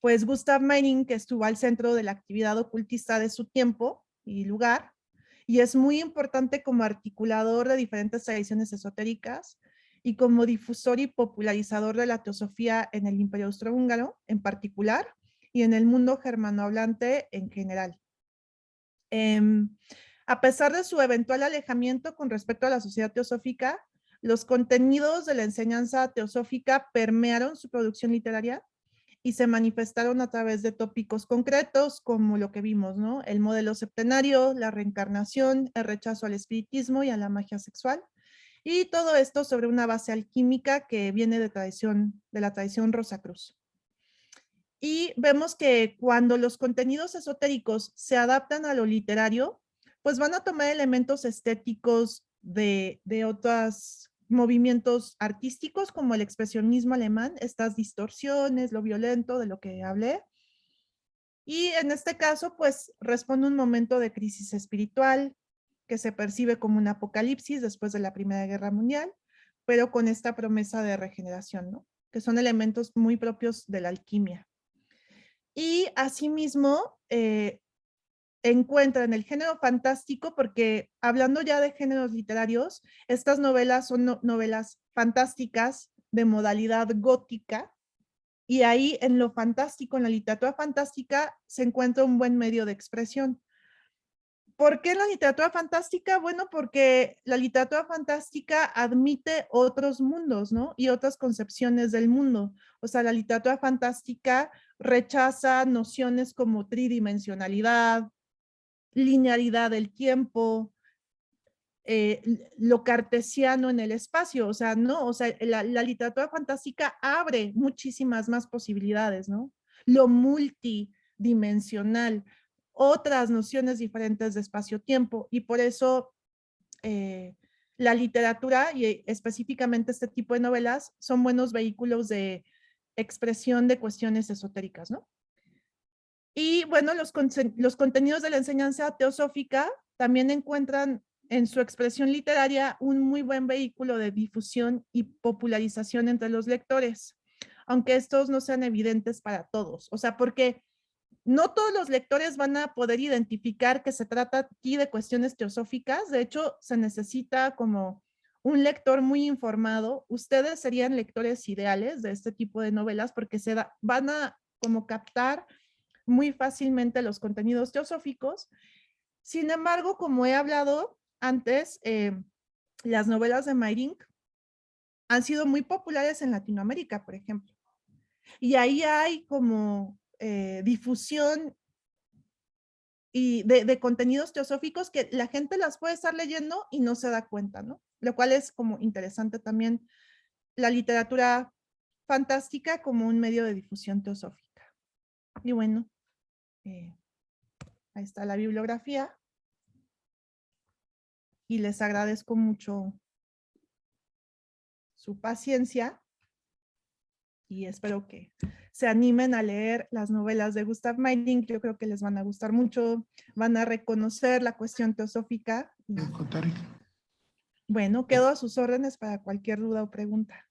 pues Gustav Meyrink, que estuvo al centro de la actividad ocultista de su tiempo y lugar, y es muy importante como articulador de diferentes tradiciones esotéricas y como difusor y popularizador de la teosofía en el Imperio Austrohúngaro en particular y en el mundo germanohablante en general. A pesar de su eventual alejamiento con respecto a la sociedad teosófica, los contenidos de la enseñanza teosófica permearon su producción literaria y se manifestaron a través de tópicos concretos como lo que vimos, ¿no? El modelo septenario, la reencarnación, el rechazo al espiritismo y a la magia sexual. Y todo esto sobre una base alquímica que viene de la tradición Rosacruz. Y vemos que cuando los contenidos esotéricos se adaptan a lo literario, pues van a tomar elementos estéticos de otros movimientos artísticos como el expresionismo alemán, estas distorsiones, lo violento de lo que hablé. Y en este caso, pues responde un momento de crisis espiritual que se percibe como un apocalipsis después de la Primera Guerra Mundial, pero con esta promesa de regeneración, ¿no? Que son elementos muy propios de la alquimia. Y asimismo, encuentra en el género fantástico, porque hablando ya de géneros literarios, estas novelas son novelas fantásticas de modalidad gótica, y ahí en lo fantástico, en la literatura fantástica, se encuentra un buen medio de expresión. ¿Por qué la literatura fantástica? Bueno, porque la literatura fantástica admite otros mundos, ¿no? Y otras concepciones del mundo. O sea, la literatura fantástica rechaza nociones como tridimensionalidad, linealidad del tiempo, lo cartesiano en el espacio. O sea, no, o sea, la literatura fantástica abre muchísimas más posibilidades, ¿no? Lo multidimensional, otras nociones diferentes de espacio-tiempo, y por eso la literatura y específicamente este tipo de novelas son buenos vehículos de expresión de cuestiones esotéricas, ¿no? Y bueno, los contenidos de la enseñanza teosófica también encuentran en su expresión literaria un muy buen vehículo de difusión y popularización entre los lectores, aunque estos no sean evidentes para todos. O sea, porque no todos los lectores van a poder identificar que se trata aquí de cuestiones teosóficas. De hecho, se necesita como un lector muy informado. Ustedes serían lectores ideales de este tipo de novelas porque van a como captar muy fácilmente los contenidos teosóficos. Sin embargo, como he hablado antes, las novelas de Meyrink han sido muy populares en Latinoamérica, por ejemplo. Y ahí hay como difusión y de contenidos teosóficos que la gente las puede estar leyendo y no se da cuenta, ¿no? Lo cual es como interesante también la literatura fantástica como un medio de difusión teosófica. Y bueno, ahí está la bibliografía. Y les agradezco mucho su paciencia y espero que se animen a leer las novelas de Gustav Meyrink. Yo creo que les van a gustar mucho, van a reconocer la cuestión teosófica. Y, bueno, quedo a sus órdenes para cualquier duda o pregunta.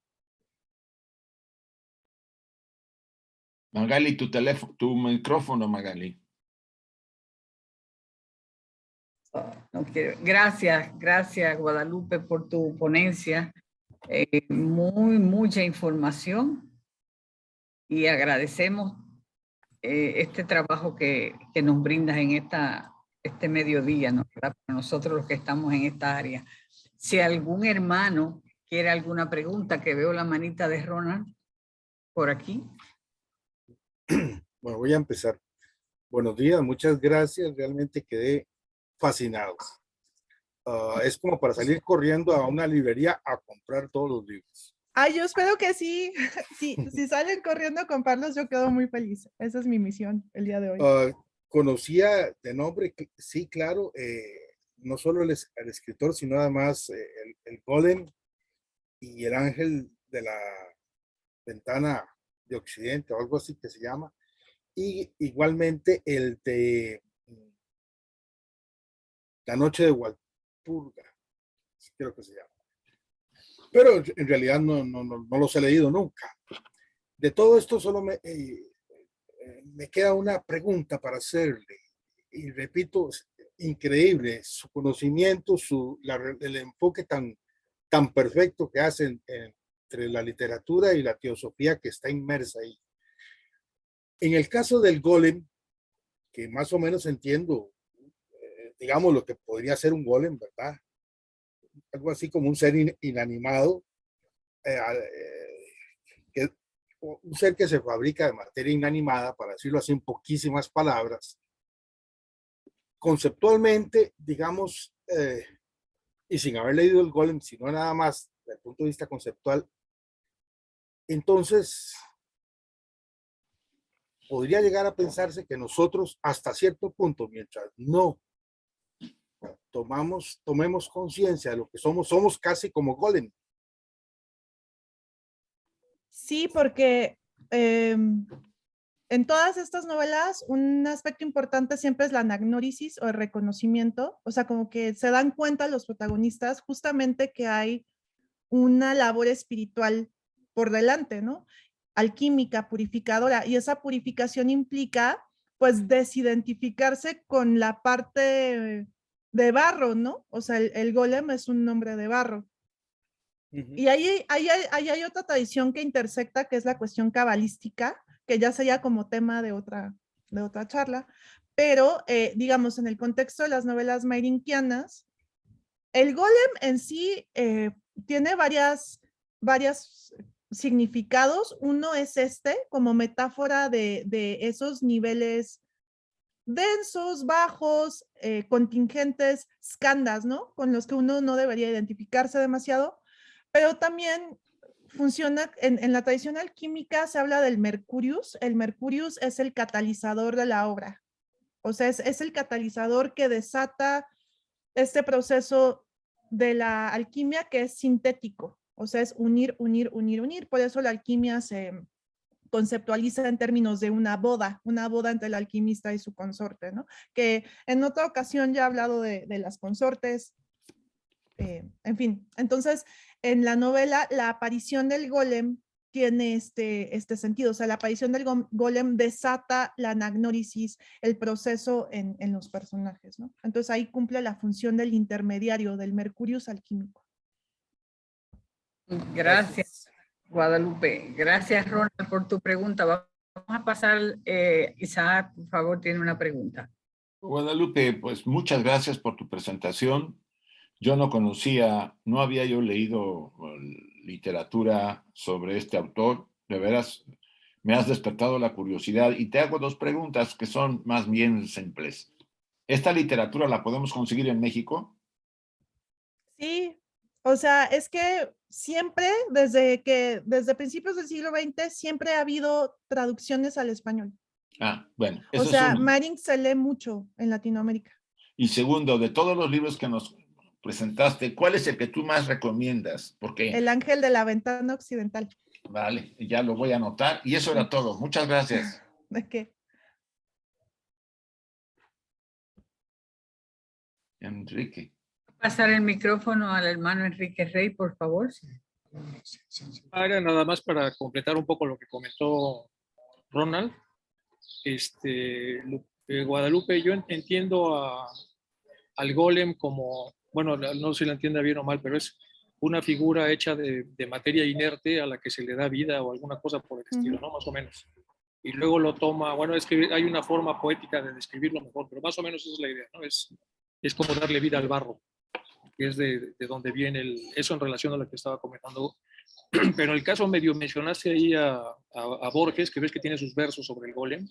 Magali, tu micrófono, Magali. No quiero. Gracias Guadalupe por tu ponencia. Mucha información y agradecemos este trabajo que nos brindas en este mediodía, ¿no? Para nosotros los que estamos en esta área. Si algún hermano quiere alguna pregunta, que veo la manita de Ronald por aquí. Bueno, voy a empezar. Buenos días, muchas gracias. Realmente quedé fascinado. Es como para salir corriendo a una librería a comprar todos los libros. Ay, yo espero que sí. Si salen corriendo a comprarlos, yo quedo muy feliz. Esa es mi misión el día de hoy. Conocía de nombre, sí, claro, no solo el escritor, sino además el Golem y el ángel de la ventana de Occidente o algo así que se llama. Y igualmente el de La noche de Walpurga, creo que se llama. Pero en realidad no los he leído nunca. De todo esto solo me queda una pregunta para hacerle. Y repito, increíble su conocimiento, el enfoque tan perfecto que hacen entre la literatura y la teosofía que está inmersa ahí. En el caso del golem, que más o menos entiendo, digamos, lo que podría ser un golem, ¿verdad? Algo así como un ser inanimado, un ser que se fabrica de materia inanimada, para decirlo así en poquísimas palabras. Conceptualmente, digamos, y sin haber leído el golem, sino nada más desde el punto de vista conceptual, entonces podría llegar a pensarse que nosotros hasta cierto punto, mientras no tomemos conciencia de lo que somos casi como golem. Sí, porque en todas estas novelas un aspecto importante siempre es la anagnórisis o el reconocimiento, o sea, como que se dan cuenta los protagonistas justamente que hay una labor espiritual por delante, ¿no? Alquímica, purificadora, y esa purificación implica pues desidentificarse con la parte de barro, ¿no? O sea, el golem es un nombre de barro. Y ahí hay otra tradición que intersecta, que es la cuestión cabalística, que ya sería como tema de otra charla, pero digamos, en el contexto de las novelas meirinkianas, el golem en sí tiene varios significados. Uno es como metáfora de esos niveles densos, bajos, contingentes, skandhas, ¿no? Con los que uno no debería identificarse demasiado, pero también funciona, en la tradición alquímica se habla del Mercurius. El Mercurius es el catalizador de la obra, o sea, es el catalizador que desata este proceso de la alquimia que es sintético, o sea, es unir. Por eso la alquimia se conceptualiza en términos de una boda entre el alquimista y su consorte, ¿no? Que en otra ocasión ya he hablado de las consortes, en fin. Entonces, en la novela, la aparición del golem tiene este sentido, o sea, la aparición del golem desata la anagnórisis, el proceso en los personajes, ¿no? Entonces ahí cumple la función del intermediario, del Mercurius alquímico. Gracias, Guadalupe. Gracias, Ronald, por tu pregunta. Vamos a pasar, Isaac, por favor, tiene una pregunta. Guadalupe, pues muchas gracias por tu presentación. Yo no había yo leído literatura sobre este autor. De veras, me has despertado la curiosidad y te hago dos preguntas que son más bien simples. ¿Esta literatura la podemos conseguir en México? Sí, o sea, es que siempre, desde principios del siglo XX, siempre ha habido traducciones al español. Ah, bueno, O eso es sea, uno. Manning se lee mucho en Latinoamérica. Y segundo, de todos los libros que nos presentaste, ¿cuál es el que tú más recomiendas? Porque, El ángel de la ventana occidental. vale, ya lo voy a anotar. Y eso era todo. Muchas gracias. ¿De qué? Enrique. Pasar el micrófono al hermano Enrique Rey, por favor. Era nada más para completar un poco lo que comentó Ronald. Guadalupe, yo entiendo al golem como, bueno, no sé si la entienda bien o mal, pero es una figura hecha de materia inerte a la que se le da vida o alguna cosa por el estilo, ¿no? Más o menos. Y luego lo toma, bueno, es que hay una forma poética de describirlo mejor, pero más o menos esa es la idea, ¿no? Es como darle vida al barro, que es de donde viene eso en relación a lo que estaba comentando. Pero en el caso medio mencionaste ahí a Borges, que ves que tiene sus versos sobre el golem,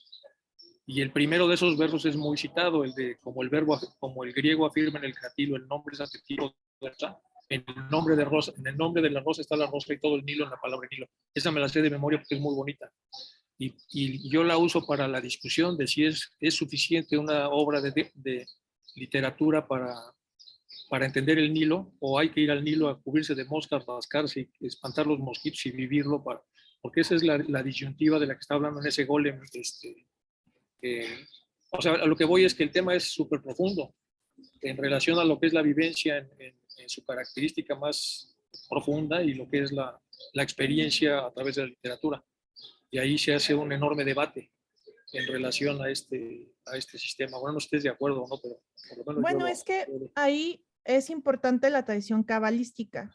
y el primero de esos versos es muy citado, el de como el griego afirma en el catilo, el nombre es adjetivo, en el nombre de rosa, en el nombre de la rosa está la rosa y todo el Nilo en la palabra Nilo. Esa me la sé de memoria porque es muy bonita. Y yo la uso para la discusión de si es suficiente una obra de literatura para entender el Nilo, o hay que ir al Nilo a cubrirse de moscas, rascarse y espantar los mosquitos y vivirlo, porque esa es la disyuntiva de la que está hablando en ese golem. O sea, a lo que voy es que el tema es súper profundo en relación a lo que es la vivencia en su característica más profunda y lo que es la experiencia a través de la literatura. Y ahí se hace un enorme debate en relación a este sistema. Bueno, no estés de acuerdo o no, pero por lo menos Bueno, es que ahí es importante la tradición cabalística,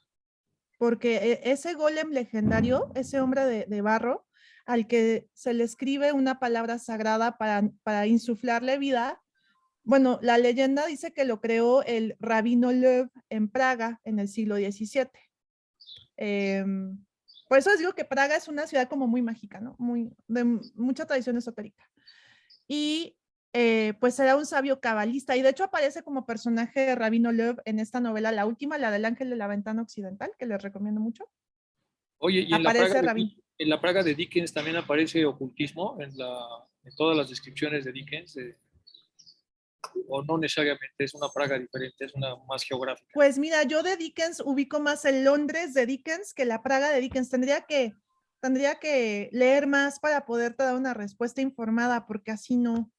porque ese golem legendario, ese hombre de barro, al que se le escribe una palabra sagrada para insuflarle vida, bueno, la leyenda dice que lo creó el rabino Lev en Praga en el siglo XVII. Por eso les digo que Praga es una ciudad como muy mágica, ¿no? De mucha tradición esotérica. Y pues era un sabio cabalista, y de hecho aparece como personaje de Rabino Lev en esta novela, la última, la del ángel de la ventana occidental, que les recomiendo mucho. Oye, y aparece en la Praga de Dickens también aparece ocultismo en todas las descripciones de Dickens, o no necesariamente, es una Praga diferente, es una más geográfica. Pues mira, yo de Dickens ubico más el Londres de Dickens que la Praga de Dickens. Tendría que leer más para poderte dar una respuesta informada, porque así no.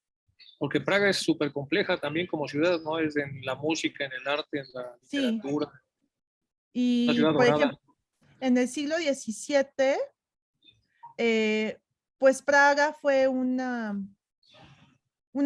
Porque Praga es súper compleja también como ciudad, ¿no? Es en la música, en el arte, en la literatura. Sí. Y, por ejemplo, en el siglo XVII, pues Praga fue una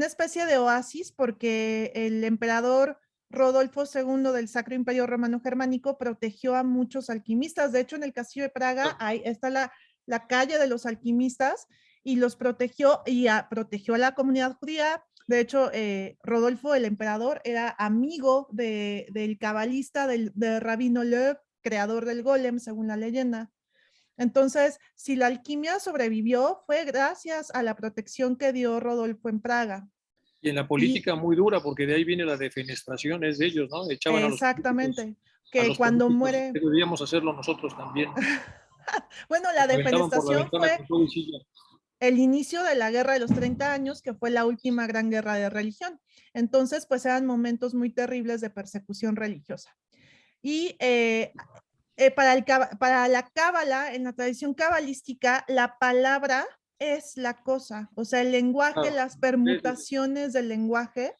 especie de oasis, porque el emperador Rodolfo II del Sacro Imperio Romano Germánico protegió a muchos alquimistas. De hecho, en el castillo de Praga ahí está la calle de los alquimistas, y los protegió, y protegió a la comunidad judía. De hecho, Rodolfo, el emperador, era amigo del cabalista de Rabino Lev, creador del golem, según la leyenda. Entonces, si la alquimia sobrevivió, fue gracias a la protección que dio Rodolfo en Praga. Y en la política muy dura, porque de ahí viene la defenestración, es de ellos, ¿no? Echaban exactamente, a los políticos, que cuando muere... Deberíamos hacerlo nosotros también. Bueno, la defenestración fue el el inicio de la Guerra de los 30 años, que fue la última gran guerra de religión. Entonces, pues eran momentos muy terribles de persecución religiosa. Y para la cábala, en la tradición cabalística, la palabra es la cosa, o sea, el lenguaje, las permutaciones del lenguaje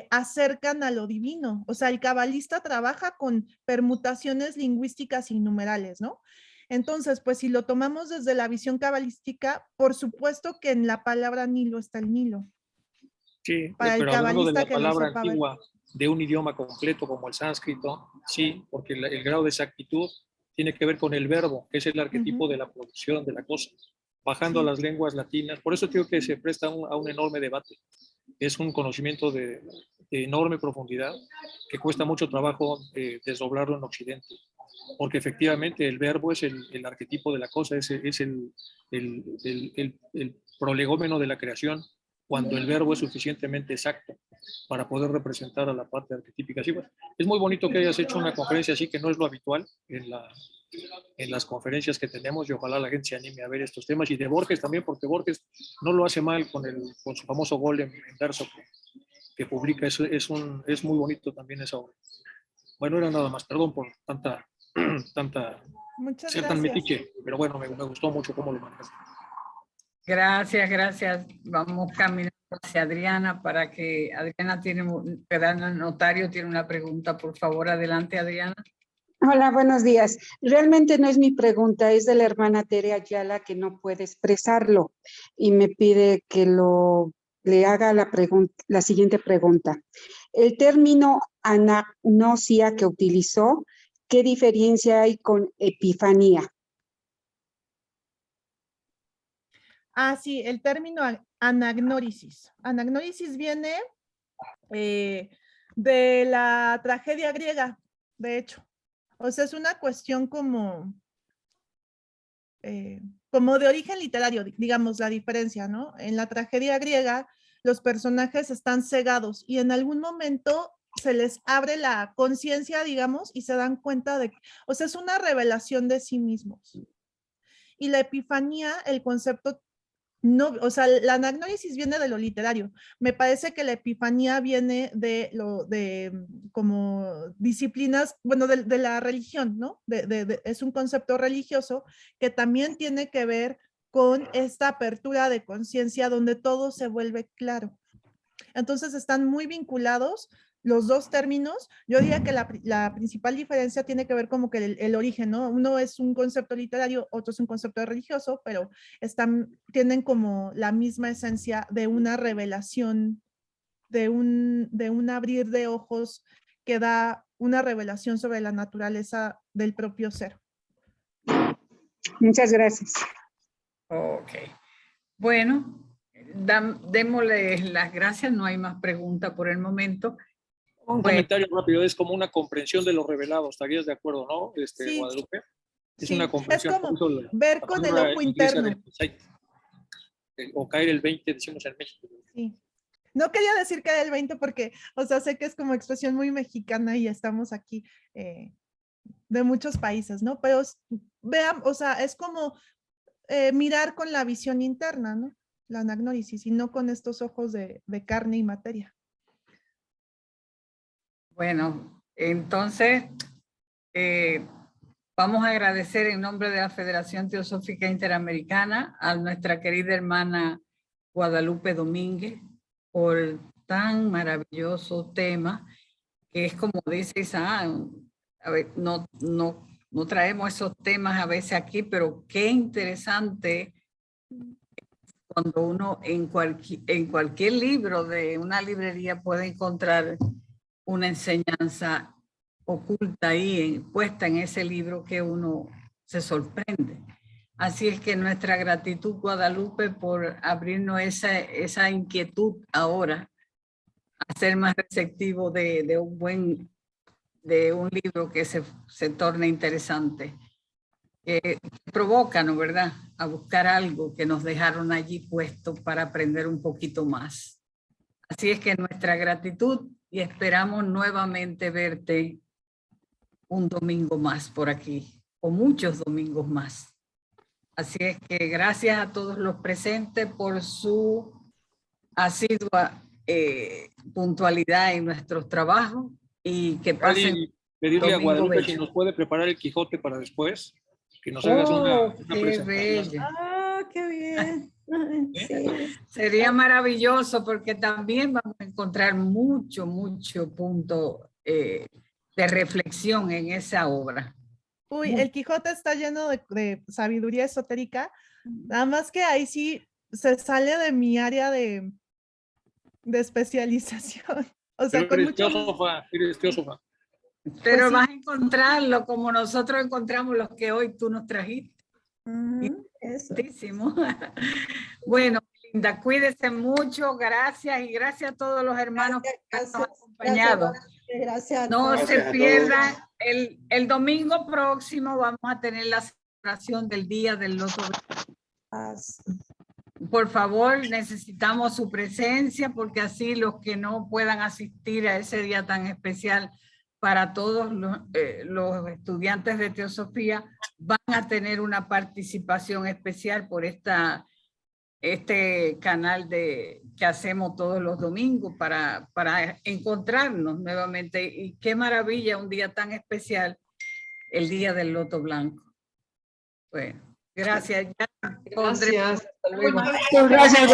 acercan a lo divino. O sea, el cabalista trabaja con permutaciones lingüísticas innumerales, ¿no? Entonces, pues si lo tomamos desde la visión cabalística, por supuesto que en la palabra Nilo está el Nilo. Sí, para el pero hablando de la palabra sepa antigua de un idioma completo como el sánscrito, sí, porque el grado de exactitud tiene que ver con el verbo, que es el arquetipo de la producción de la cosa, bajando a las lenguas latinas. Por eso digo que se presta a un enorme debate. Es un conocimiento de enorme profundidad que cuesta mucho trabajo desdoblarlo en Occidente, porque efectivamente el verbo es el arquetipo de la cosa, es el prolegómeno de la creación. cuando el verbo es suficientemente exacto para poder representar a la parte arquetípica. Sí, bueno, es muy bonito que hayas hecho una conferencia así, que no es lo habitual en las conferencias que tenemos, y ojalá la gente se anime a ver estos temas. Y de Borges también, porque Borges no lo hace mal con su famoso Golem en verso que publica. Es muy bonito también esa obra. Bueno, era nada más, perdón por tanta Muchas ser tan gracias. metiche, pero bueno, me gustó mucho cómo lo manejaste. Gracias, gracias. Vamos caminando hacia Adriana para que Adriana el notario tiene una pregunta. Por favor, adelante, Adriana. Hola, buenos días. Realmente no es mi pregunta, es de la hermana Tere Ayala, que no puede expresarlo y me pide que le haga la siguiente pregunta. El término anagnosia que utilizó, ¿qué diferencia hay con epifanía? Ah, sí, el término anagnórisis. Anagnórisis viene de la tragedia griega, de hecho. O sea, es una cuestión como de origen literario, digamos, la diferencia, ¿no? En la tragedia griega, los personajes están cegados y en algún momento se les abre la conciencia, digamos, y se dan cuenta o sea, es una revelación de sí mismos. Y la epifanía, el concepto, no, o sea, la anagnórisis viene de lo literario. Me parece que la epifanía viene de como disciplinas, bueno, de la religión, ¿no? Es un concepto religioso que también tiene que ver con esta apertura de conciencia donde todo se vuelve claro. Entonces están muy vinculados los dos términos. Yo diría que la principal diferencia tiene que ver como que el origen, ¿no? Uno es un concepto literario, otro es un concepto religioso, pero tienen como la misma esencia de una revelación, de un abrir de ojos que da una revelación sobre la naturaleza del propio ser. Muchas gracias. Ok. Bueno, démosle las gracias. No hay más preguntas por el momento. Un comentario rápido, es como una comprensión de lo revelado, ¿estarías de acuerdo, no, Sí. Guadalupe? Es Sí, una comprensión. es como ver con el ojo interno. O caer el 20, decimos en México. Sí. No quería decir caer el 20 porque, o sea, sé que es como expresión muy mexicana y estamos aquí de muchos países, ¿no? Pero vean, o sea, es como mirar con la visión interna, ¿no? La anagnórisis y no con estos ojos de carne y materia. Bueno, entonces vamos a agradecer en nombre de la Federación Teosófica Interamericana a nuestra querida hermana Guadalupe Domínguez por tan maravilloso tema, que es como dice Isaac, a ver, no traemos esos temas a veces aquí, pero qué interesante cuando uno en cualquier libro de una librería puede encontrar una enseñanza oculta ahí, puesta en ese libro, que uno se sorprende. Así es que nuestra gratitud, Guadalupe, por abrirnos esa inquietud ahora, a ser más receptivo de un libro que se torne interesante. Que provoca, ¿no, verdad?, a buscar algo que nos dejaron allí puesto para aprender un poquito más. Así es que nuestra gratitud y esperamos nuevamente verte un domingo más por aquí, o muchos domingos más. Así es que gracias a todos los presentes por su asidua puntualidad en nuestros trabajos y que pasen. Pedirle a Guadalupe si nos puede preparar el Quijote para después, que nos hagas una presentación. Bello. ¡Ah, qué bien! Sí. Sería maravilloso porque también vamos a encontrar mucho punto de reflexión en esa obra. Uy, el Quijote está lleno de sabiduría esotérica, nada más que ahí sí se sale de mi área de especialización. O sea, pero eres teósofa. Pero pues vas a encontrarlo como nosotros encontramos los que hoy tú nos trajiste. Eso. Bueno, Linda, cuídese mucho, gracias y gracias a todos los hermanos que nos han acompañado. Gracias. No se pierdan, el domingo próximo vamos a tener la celebración del Día del Loto. por favor, necesitamos su presencia porque así los que no puedan asistir a ese día tan especial para todos los estudiantes de Teosofía van a tener una participación especial por este canal que hacemos todos los domingos para encontrarnos nuevamente. Y qué maravilla un día tan especial, el Día del Loto Blanco. Bueno, gracias. Gracias. Hasta luego. Gracias.